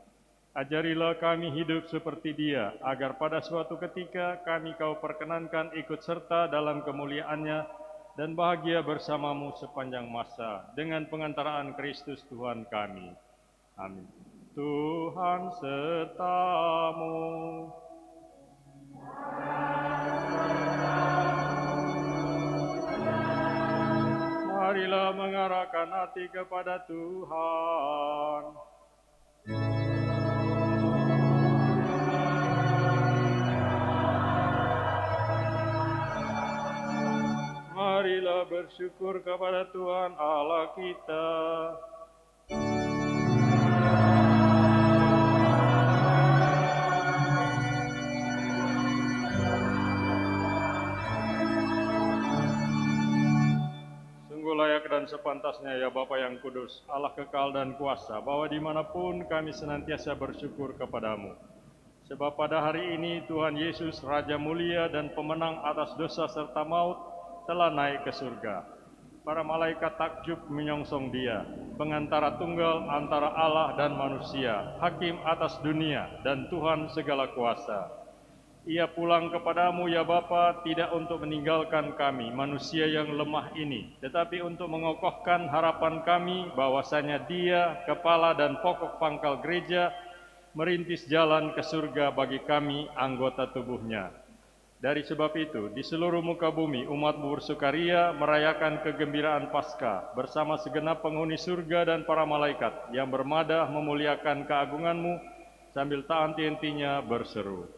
Ajarilah kami hidup seperti Dia, agar pada suatu ketika kami Kau perkenankan ikut serta dalam kemuliaan-Nya dan bahagia bersama-Mu sepanjang masa, dengan pengantaraan Kristus Tuhan kami. Amin. Tuhan serta-Mu. Marilah mengarahkan hati kepada Tuhan. Marilah bersyukur kepada Tuhan Allah kita. Layak dan sepantasnya ya Bapa yang kudus, Allah kekal dan kuasa, bahwa dimanapun kami senantiasa bersyukur kepadamu. Sebab pada hari ini Tuhan Yesus, Raja mulia dan pemenang atas dosa serta maut, telah naik ke surga. Para malaikat takjub menyongsong Dia, pengantara tunggal antara Allah dan manusia, hakim atas dunia dan Tuhan segala kuasa. Ia pulang kepadamu ya Bapa, tidak untuk meninggalkan kami manusia yang lemah ini, tetapi untuk mengokohkan harapan kami bahwasanya Dia, kepala dan pokok pangkal gereja, merintis jalan ke surga bagi kami anggota tubuhnya. Dari sebab itu, di seluruh muka bumi umat-Mu bersukaria merayakan kegembiraan Paskah bersama segenap penghuni surga dan para malaikat yang bermadah memuliakan keagungan-Mu sambil tak henti-hentinya berseru.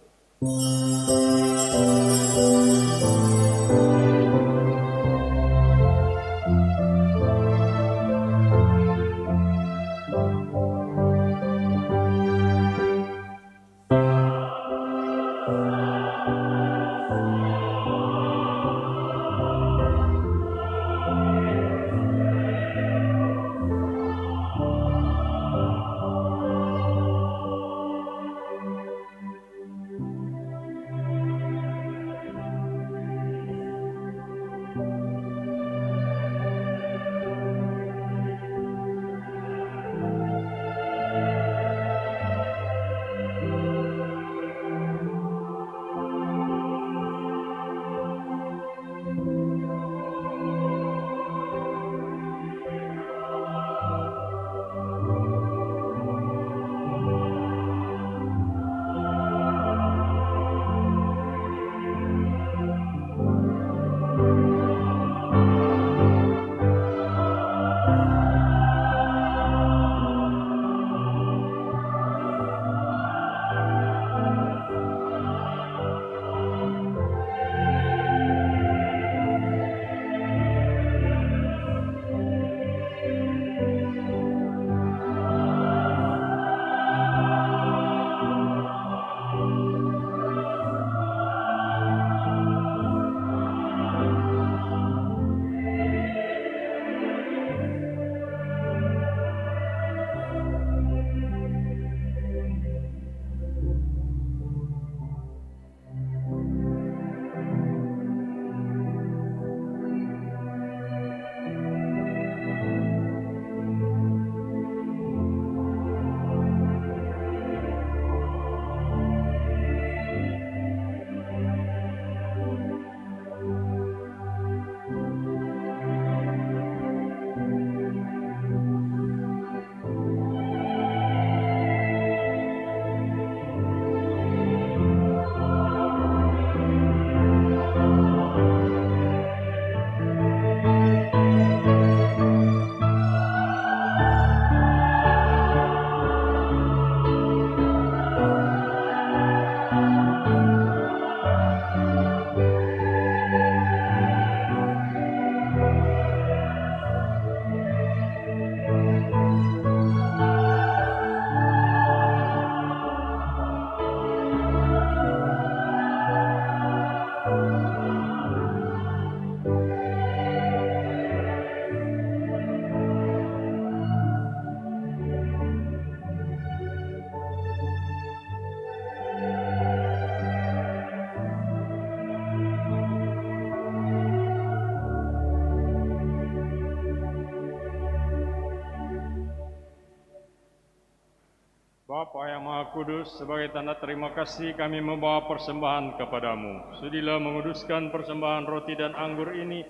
Bapa yang Maha Kudus, sebagai tanda terima kasih kami membawa persembahan kepadamu. Sudilah menguduskan persembahan roti dan anggur ini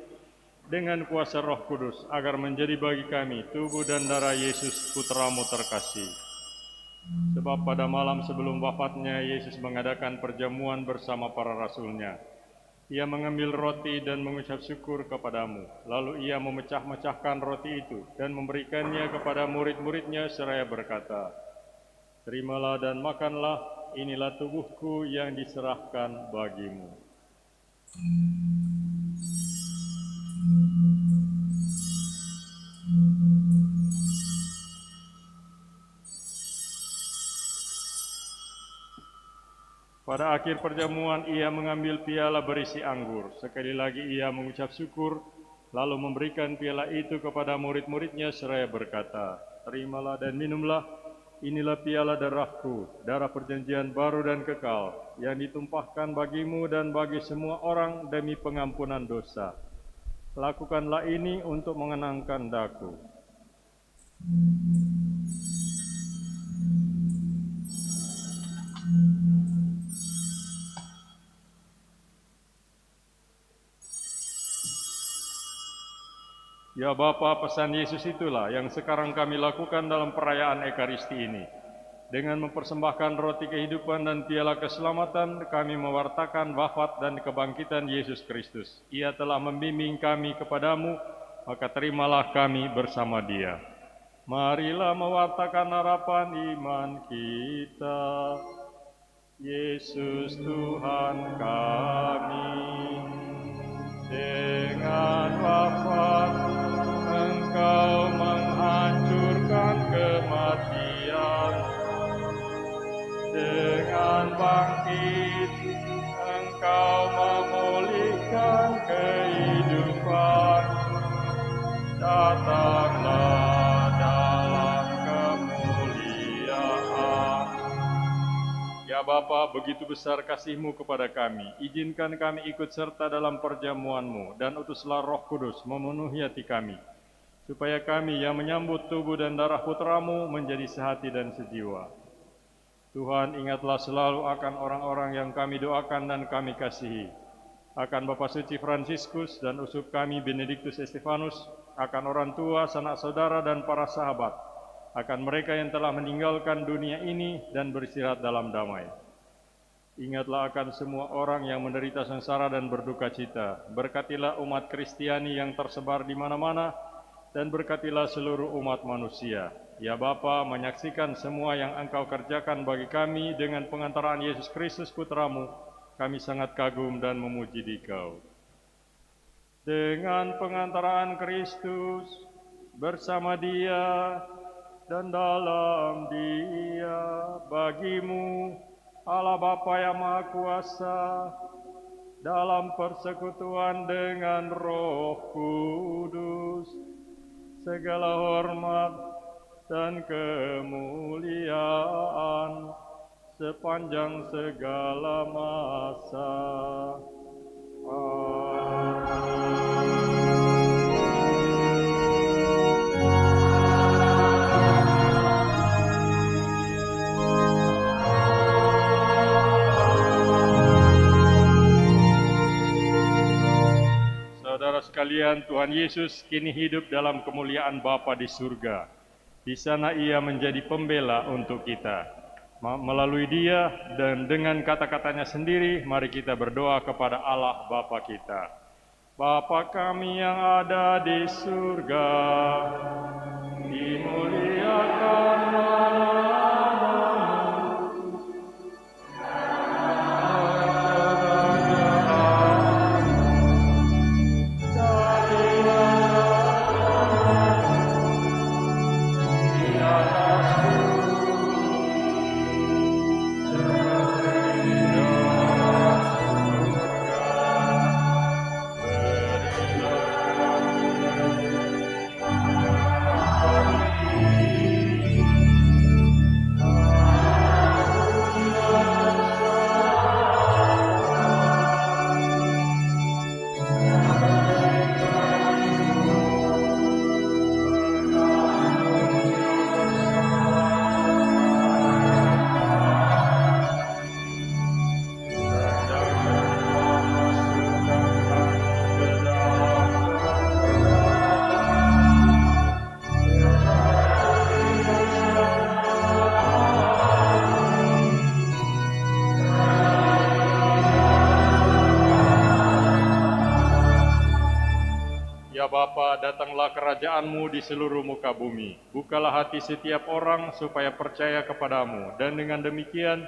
dengan kuasa Roh Kudus, agar menjadi bagi kami tubuh dan darah Yesus Putramu terkasih. Sebab pada malam sebelum wafatnya, Yesus mengadakan perjamuan bersama para rasul-Nya. Ia mengambil roti dan mengucap syukur kepadamu. Lalu ia memecah-mecahkan roti itu dan memberikannya kepada murid-murid-Nya seraya berkata, "Terimalah dan makanlah, inilah tubuhku yang diserahkan bagimu." Pada akhir perjamuan ia mengambil piala berisi anggur. Sekali lagi ia mengucap syukur, lalu memberikan piala itu kepada murid-murid-Nya seraya berkata, "Terimalah dan minumlah, inilah piala darahku, darah perjanjian baru dan kekal, yang ditumpahkan bagimu dan bagi semua orang demi pengampunan dosa. Lakukanlah ini untuk mengenangkan daku." Ya Bapa, pesan Yesus itulah yang sekarang kami lakukan dalam perayaan Ekaristi ini. Dengan mempersembahkan roti kehidupan dan piala keselamatan, kami mewartakan wafat dan kebangkitan Yesus Kristus. Ia telah membimbing kami kepadamu, maka terimalah kami bersama Dia. Marilah mewartakan harapan iman kita. Yesus Tuhan kami, dengan wafat Engkau menghancurkan kematian, dengan bangkit Engkau memulihkan kehidupan. Datanglah dalam kemuliaan. Ya Bapa, begitu besar kasih-Mu kepada kami. Izinkan kami ikut serta dalam perjamuan-Mu, dan utuslah Roh Kudus memenuhi hati kami, supaya kami yang menyambut tubuh dan darah Putra-Mu menjadi sehati dan sejiwa. Tuhan, ingatlah selalu akan orang-orang yang kami doakan dan kami kasihi, akan Bapak Suci Fransiskus dan uskup kami Benediktus Estefanus, akan orang tua, sanak saudara, dan para sahabat, akan mereka yang telah meninggalkan dunia ini dan beristirahat dalam damai. Ingatlah akan semua orang yang menderita sengsara dan berduka cita. Berkatilah umat Kristiani yang tersebar di mana-mana, dan berkatilah seluruh umat manusia. Ya Bapa, menyaksikan semua yang Engkau kerjakan bagi kami dengan pengantaraan Yesus Kristus Putra-Mu, kami sangat kagum dan memuji Dikau. Dengan pengantaraan Kristus, bersama Dia, dan dalam Dia, bagimu, Allah Bapa yang Maha Kuasa, dalam persekutuan dengan Roh Kudus, segala hormat dan kemuliaan sepanjang segala masa. Saudara sekalian, Tuhan Yesus kini hidup dalam kemuliaan Bapa di surga. Di sana Ia menjadi pembela untuk kita. Melalui Dia dan dengan kata-katanya sendiri, mari kita berdoa kepada Allah Bapa kita. Bapa kami yang ada di surga, dimuliakanlah kerajaan-Mu di seluruh muka bumi. Bukalah hati setiap orang supaya percaya kepadamu, dan dengan demikian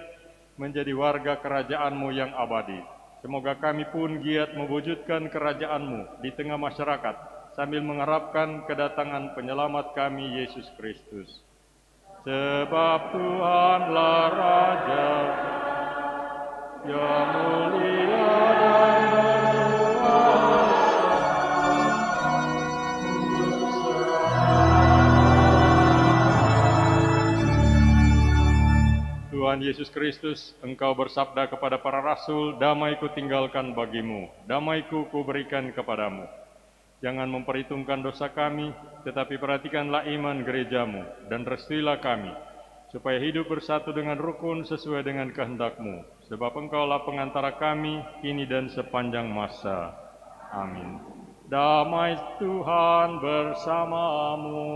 menjadi warga kerajaan-Mu yang abadi. Semoga kami pun giat mewujudkan kerajaan-Mu di tengah masyarakat, sambil mengharapkan kedatangan penyelamat kami, Yesus Kristus. Sebab Tuhanlah Raja yang mulia dan Tuhan Yesus Kristus, Engkau bersabda kepada para rasul, "Damai-Ku tinggalkan bagimu, damai-Ku kuberikan kepadamu." Jangan memperhitungkan dosa kami, tetapi perhatikanlah iman gerejamu, dan restuilah kami, supaya hidup bersatu dengan rukun sesuai dengan kehendak-Mu. Sebab Engkaulah pengantara kami, kini dan sepanjang masa. Amin. Damai Tuhan bersamamu.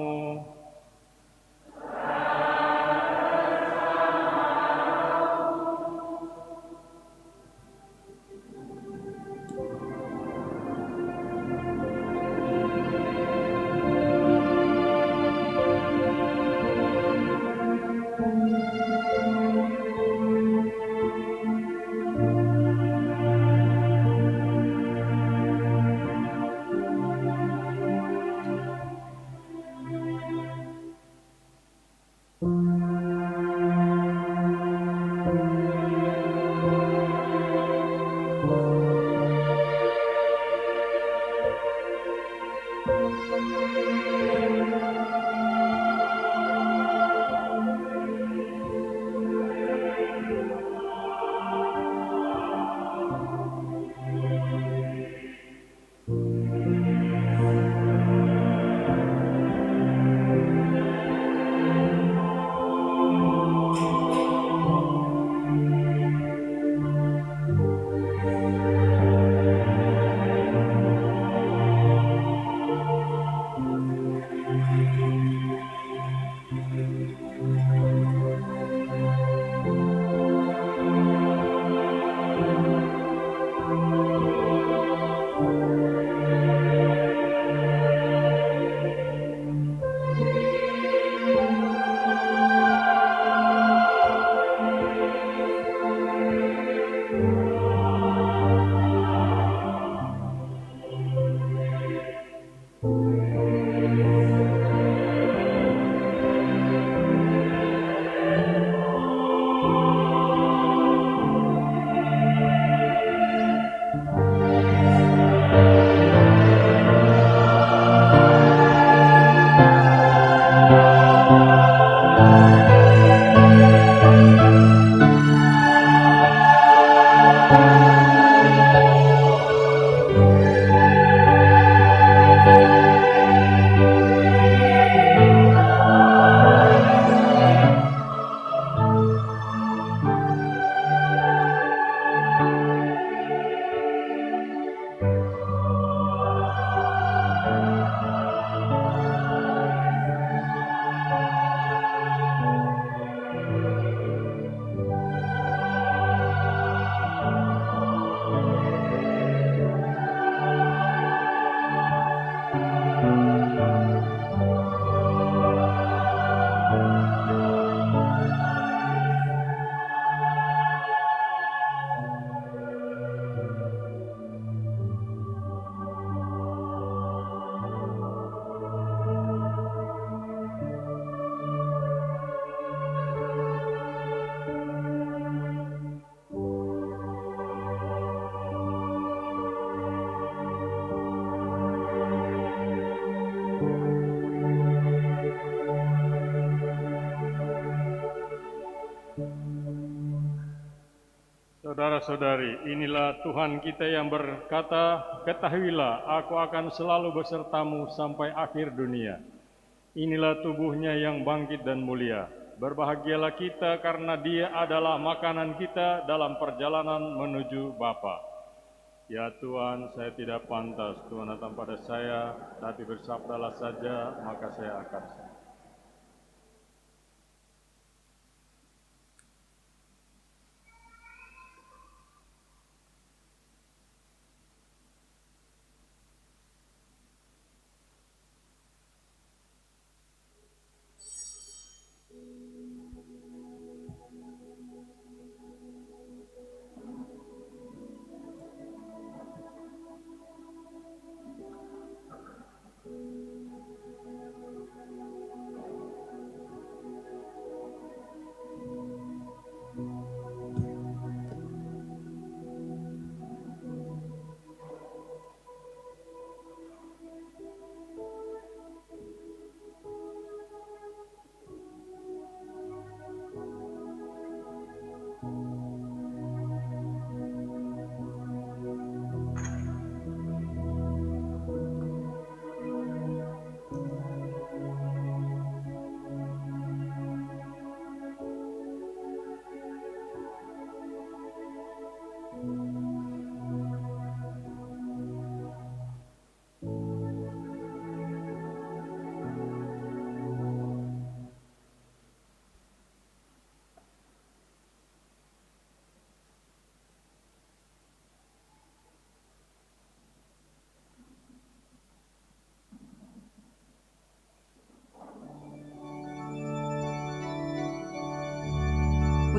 Saudara-saudari, inilah Tuhan kita yang berkata, "Ketahuilah, aku akan selalu besertamu sampai akhir dunia." Inilah tubuhnya yang bangkit dan mulia. Berbahagialah kita karena Dia adalah makanan kita dalam perjalanan menuju Bapa. Ya Tuhan, saya tidak pantas Tuhan datang pada saya, tapi bersabdalah saja, maka saya akan sembuh.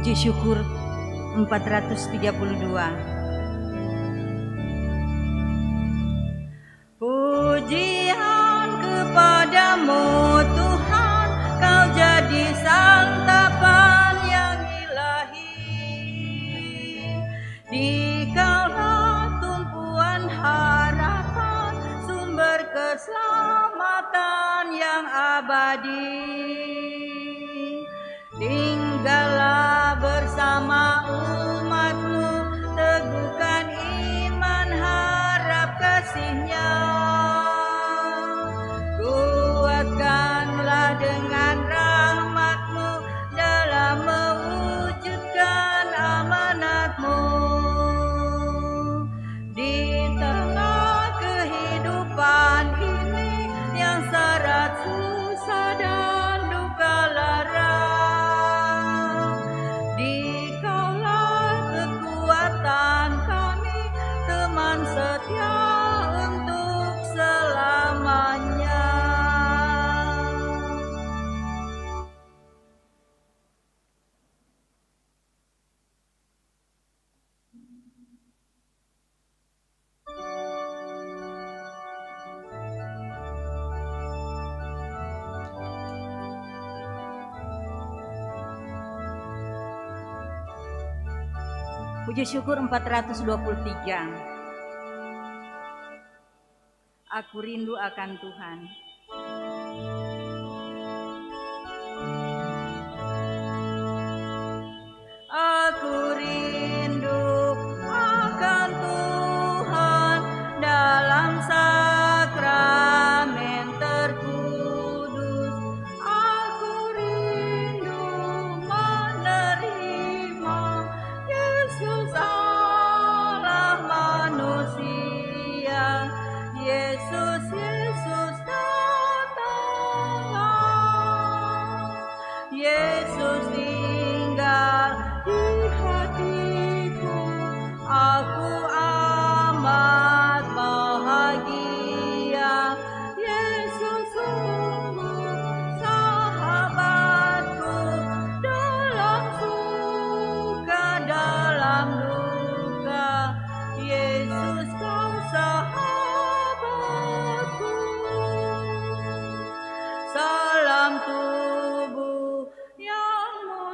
Puji syukur 432. Pujian kepadamu Tuhan, Kau jadi santapan yang ilahi. Dikaulah tumpuan harapan, sumber keselamatan yang abadi. Tinggallah bersama umat-Mu, teguhkan iman harap kasih-Nya. Kuatkanlah dengan rahmat-Mu dalam mewujudkan amanat-Mu. Di tengah kehidupan ini yang syarat susah dan duka lara, Dikaulah kekuatan kami, teman setia untuk selamanya. Puji syukur 423. Aku rindu akan Tuhan. Aku rindu akan Tuhan dalam sakramen terkudus. Aku rindu menerima Yesus Allah manusia. Yesus, Yesus datanglah. Yesus tinggal di hatiku. Aku amat bahagia. Yesus sungguh sahabatku, dalam suka dalam duka. Yesus kau sahabatku. Salam tubuh yang mulia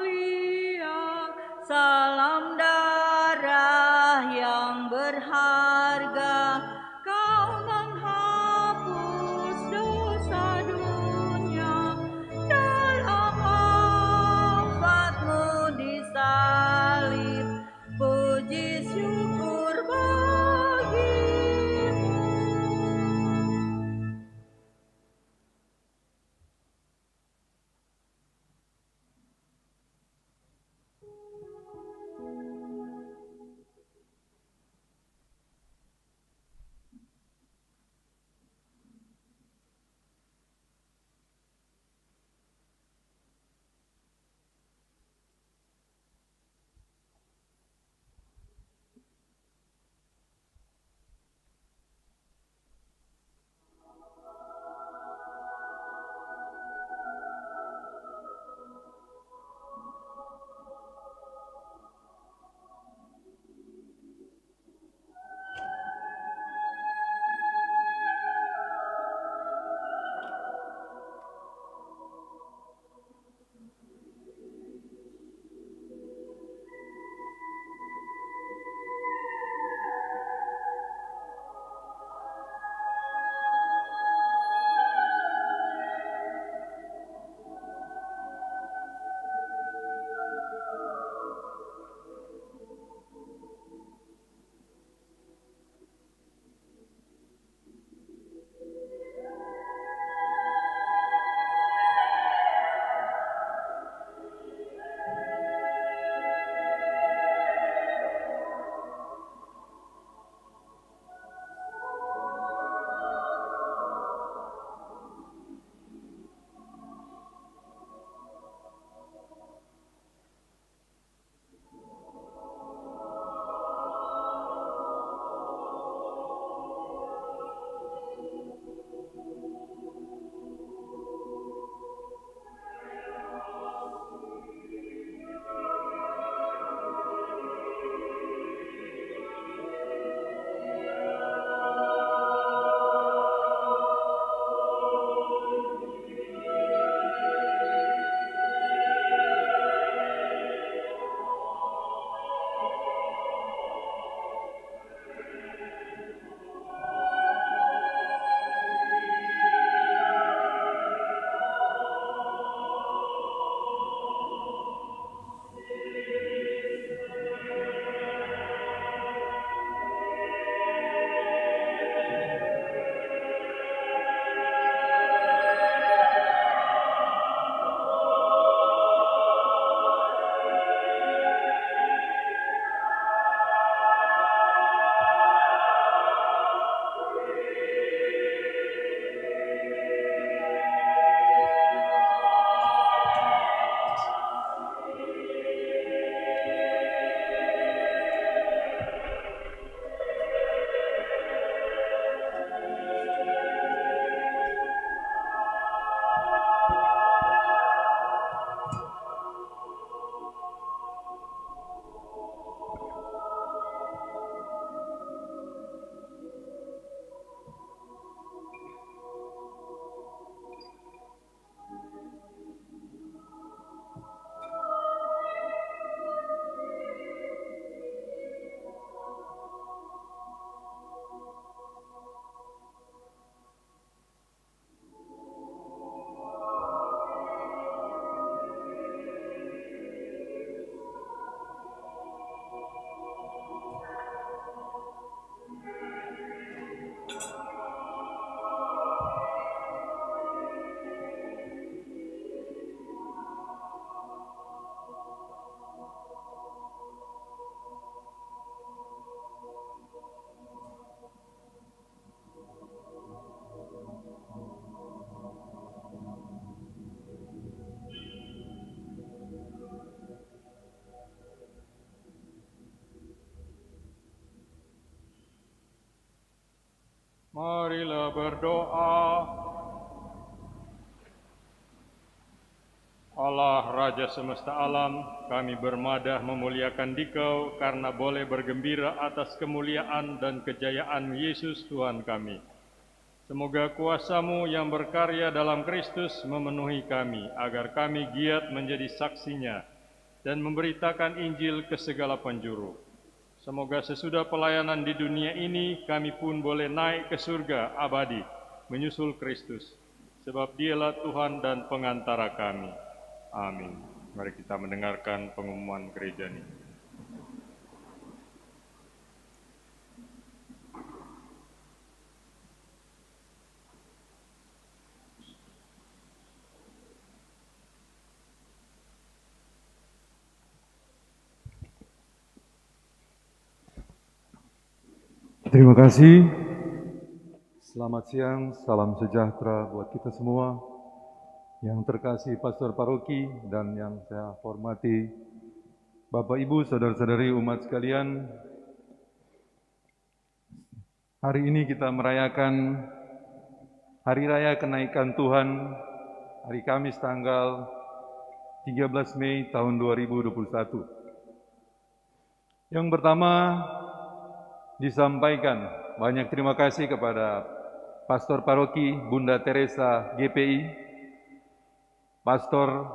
Marilah berdoa. Allah Raja semesta alam, kami bermadah memuliakan Dikau karena boleh bergembira atas kemuliaan dan kejayaan Yesus Tuhan kami. Semoga kuasa-Mu yang berkarya dalam Kristus memenuhi kami, agar kami giat menjadi saksinya dan memberitakan Injil ke segala penjuru. Semoga sesudah pelayanan di dunia ini, kami pun boleh naik ke surga abadi, menyusul Kristus, sebab Dialah Tuhan dan pengantara kami. Amin. Mari kita mendengarkan pengumuman gereja ini. Terima kasih. Selamat siang, salam sejahtera buat kita semua. Yang terkasih Pastor Paroki dan yang saya hormati Bapak Ibu, Saudara-saudari umat sekalian. Hari ini kita merayakan Hari Raya Kenaikan Tuhan, hari Kamis tanggal 13 Mei tahun 2021. Yang pertama disampaikan banyak terima kasih kepada Pastor Paroki Bunda Teresa GPI, Pastor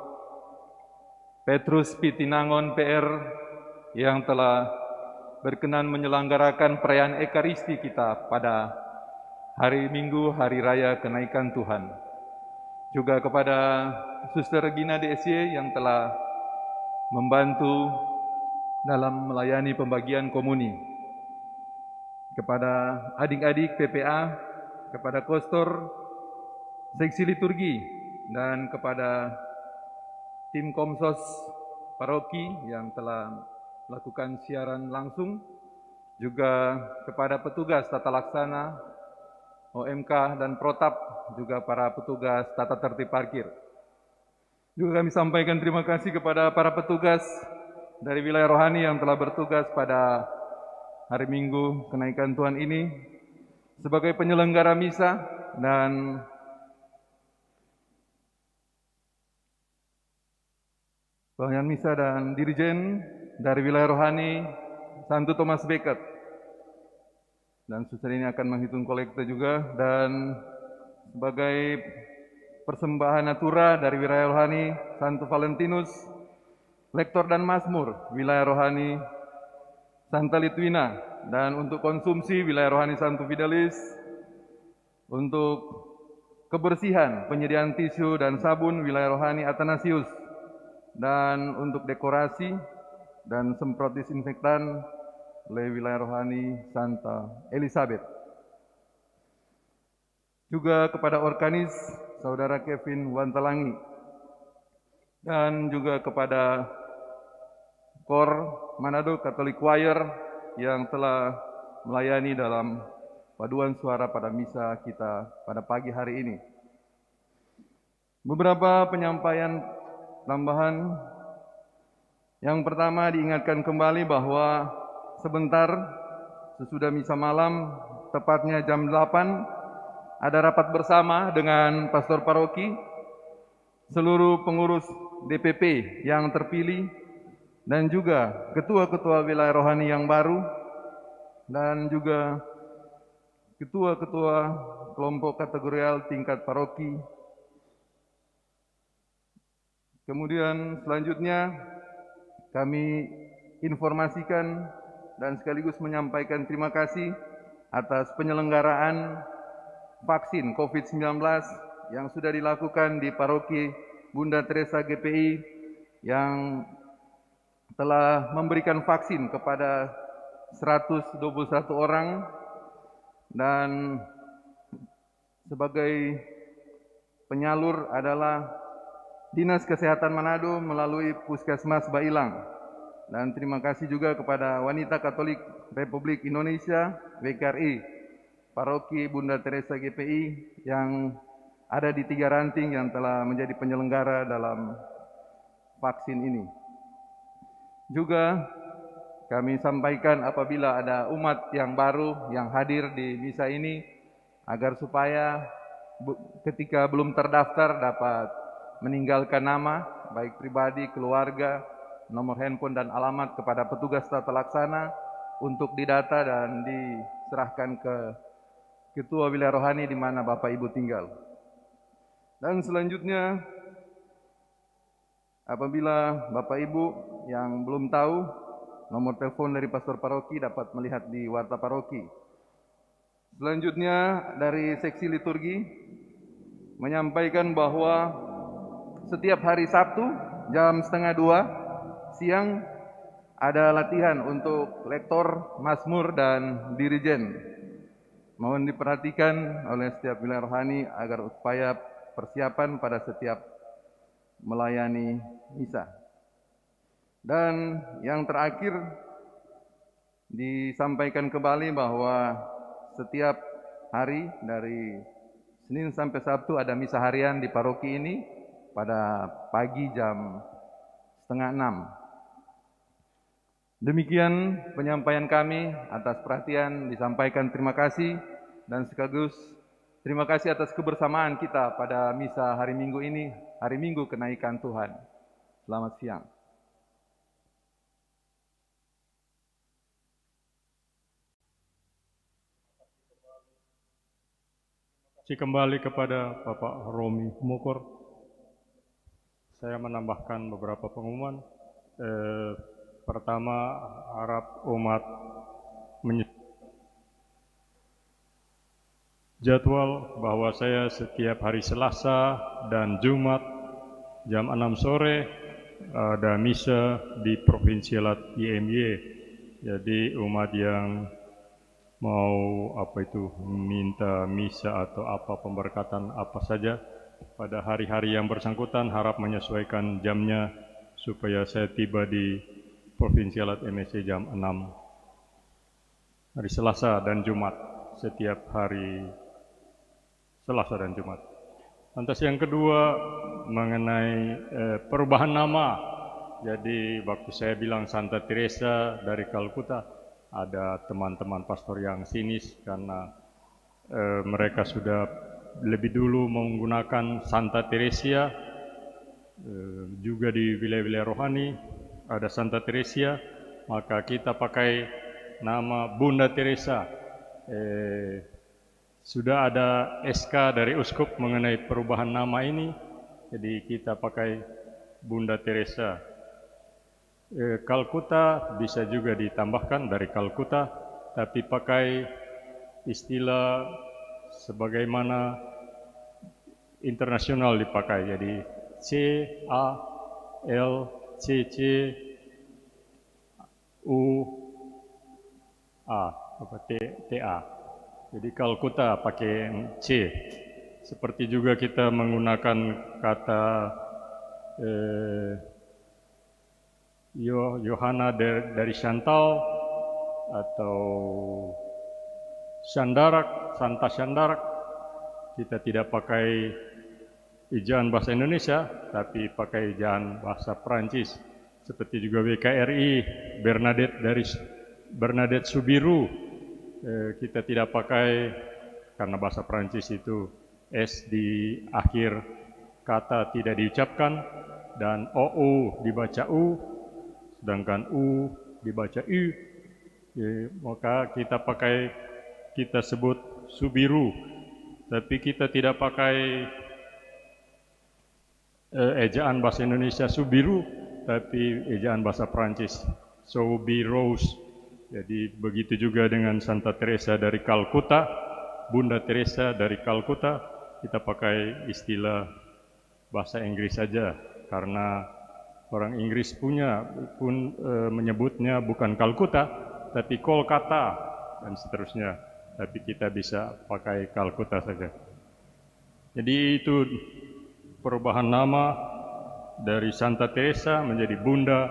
Petrus Pitinangon PR yang telah berkenan menyelenggarakan perayaan Ekaristi kita pada hari Minggu, Hari Raya Kenaikan Tuhan. Juga kepada Suster Regina DSY yang telah membantu dalam melayani pembagian komuni. Kepada adik-adik PPA, kepada kostor seksi liturgi, dan kepada tim Komsos Paroki yang telah melakukan siaran langsung, juga kepada petugas tata laksana, OMK dan Protap, juga para petugas tata tertib parkir. Juga kami sampaikan terima kasih kepada para petugas dari wilayah rohani yang telah bertugas pada hari Minggu Kenaikan Tuhan ini sebagai penyelenggara misa dan pelayan misa dan dirijen dari wilayah rohani Santo Thomas Becket. Dan suster ini akan menghitung kolekte juga, dan sebagai persembahan natura dari wilayah rohani Santo Valentinus, lektor dan mazmur wilayah rohani Santa Litwina, dan untuk konsumsi wilayah rohani Santo Fidelis, untuk kebersihan penyediaan tisu dan sabun wilayah rohani Athanasius, dan untuk dekorasi dan semprot disinfektan oleh wilayah rohani Santa Elizabeth. Juga kepada organis Saudara Kevin Wantalangi, dan juga kepada KOR Manado Catholic Choir yang telah melayani dalam paduan suara pada misa kita pada pagi hari ini. Beberapa penyampaian tambahan. Yang pertama, diingatkan kembali bahwa sebentar sesudah misa malam, tepatnya jam 8, ada rapat bersama dengan Pastor Paroki, seluruh pengurus DPP yang terpilih, dan juga ketua-ketua wilayah rohani yang baru, dan juga ketua-ketua kelompok kategorial tingkat paroki. Kemudian selanjutnya kami informasikan dan sekaligus menyampaikan terima kasih atas penyelenggaraan vaksin COVID-19 yang sudah dilakukan di Paroki Bunda Teresa GPI, yang telah memberikan vaksin kepada 121 orang, dan sebagai penyalur adalah Dinas Kesehatan Manado melalui Puskesmas Bailang. Dan terima kasih juga kepada Wanita Katolik Republik Indonesia WKRI Paroki Bunda Teresa GPI yang ada di 3 ranting yang telah menjadi penyelenggara dalam vaksin ini. Juga kami sampaikan apabila ada umat yang baru yang hadir di misa ini, agar supaya ketika belum terdaftar dapat meninggalkan nama, baik pribadi, keluarga, nomor handphone dan alamat kepada petugas tata laksana untuk didata dan diserahkan ke Ketua Wilayah Rohani di mana Bapak Ibu tinggal. Dan selanjutnya, apabila Bapak Ibu yang belum tahu, nomor telepon dari pastor paroki dapat melihat di warta paroki. Selanjutnya dari seksi liturgi menyampaikan bahwa setiap hari Sabtu jam 1:30 siang ada latihan untuk lektor, mazmur, dan dirijen. Mohon diperhatikan oleh setiap wilayah rohani agar supaya persiapan pada setiap melayani misa. Dan yang terakhir disampaikan kembali bahwa setiap hari dari Senin sampai Sabtu ada misa harian di paroki ini pada pagi jam 5:30. Demikian penyampaian kami. Atas perhatian disampaikan terima kasih dan sekaligus terima kasih atas kebersamaan kita pada misa hari Minggu ini, hari Minggu kenaikan Tuhan. Selamat siang. Kembali kepada Bapak Romi Mukor. Saya menambahkan beberapa pengumuman. Pertama, harap umat jadwal bahwa saya setiap hari Selasa dan Jumat jam 6 sore ada misa di Provinsialat IMY. Jadi umat yang mau minta misa atau apa pemberkatan apa saja pada hari-hari yang bersangkutan harap menyesuaikan jamnya supaya saya tiba di Provinsialat MSC jam 6 hari Selasa dan Jumat, setiap hari Selasa dan Jumat. Lantas yang kedua mengenai perubahan nama. Jadi waktu saya bilang Santa Teresa dari Kalkuta, ada teman-teman pastor yang sinis karena mereka sudah lebih dulu menggunakan Santa Teresia. Juga di wilayah-wilayah rohani ada Santa Teresia, maka kita pakai nama Bunda Teresa. Sudah ada SK dari uskup mengenai perubahan nama ini, jadi kita pakai Bunda Teresa. Kalkuta bisa juga ditambahkan dari Kalkuta, tapi pakai istilah sebagaimana internasional dipakai, jadi CALCCUA, jadi Kalkuta pakai C. Seperti juga kita menggunakan kata Yohana dari Chantal atau Shandarak, Santa Shandarak. Kita tidak pakai ejaan bahasa Indonesia, tapi pakai ejaan bahasa Prancis. Seperti juga WKRI, Bernadette Subiru. Kita tidak pakai karena bahasa Prancis itu S di akhir kata tidak diucapkan dan OU dibaca U, sedangkan U dibaca U, maka kita sebut Subiru, tapi kita tidak pakai ejaan bahasa Indonesia Subiru, tapi ejaan bahasa Prancis Soubirous. Jadi begitu juga dengan Santa Teresa dari Kalkuta, Bunda Teresa dari Kalkuta, kita pakai istilah bahasa Inggris saja karena orang Inggris menyebutnya bukan Kalkuta, tapi Kolkata dan seterusnya. Tapi kita bisa pakai Kalkuta saja. Jadi itu perubahan nama dari Santa Teresa menjadi Bunda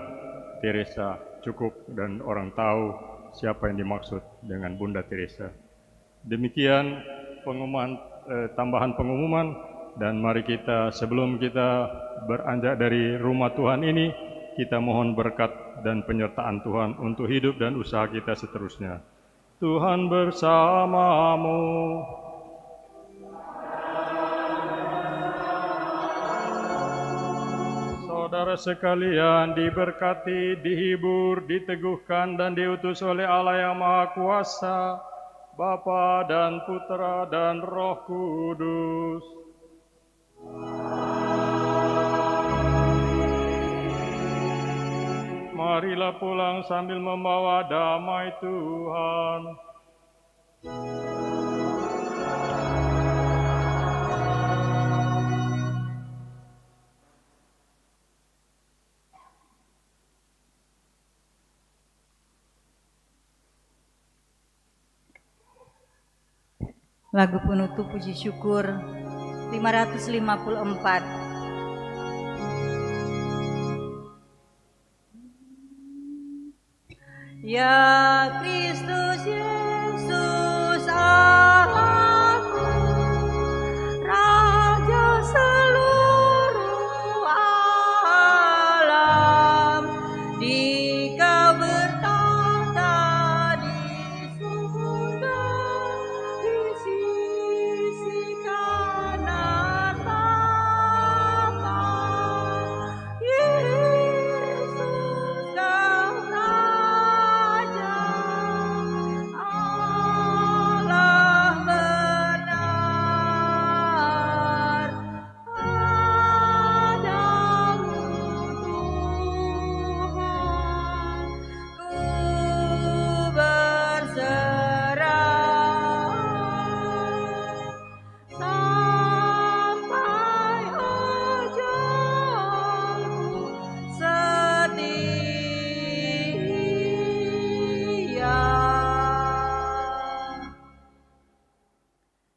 Teresa, cukup dan orang tahu siapa yang dimaksud dengan Bunda Teresa. Demikian tambahan pengumuman. Dan mari kita, sebelum kita beranjak dari rumah Tuhan ini, kita mohon berkat dan penyertaan Tuhan untuk hidup dan usaha kita seterusnya. Tuhan bersamamu saudara sekalian diberkati, dihibur, diteguhkan, dan diutus oleh Allah yang Maha Kuasa, Bapa dan Putra dan Roh Kudus. Marilah pulang sambil membawa damai Tuhan. Lagu penutup puji syukur 554. Ya Kristus Yesus Allahku, Raja seluruh alam, Dikau bertahta di surga, di sisi kanan Bapa. Yesus kau Raja, Allah benar, padamu Tuhan ku berserah, sampai ajalku setia.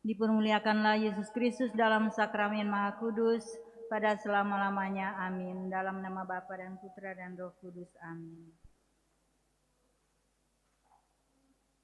Dipermuliakanlah Yesus Kristus dalam sakramen Maha Kudus pada selama-lamanya. Amin. Dalam nama Bapa dan Putra dan Roh Kudus. Amin.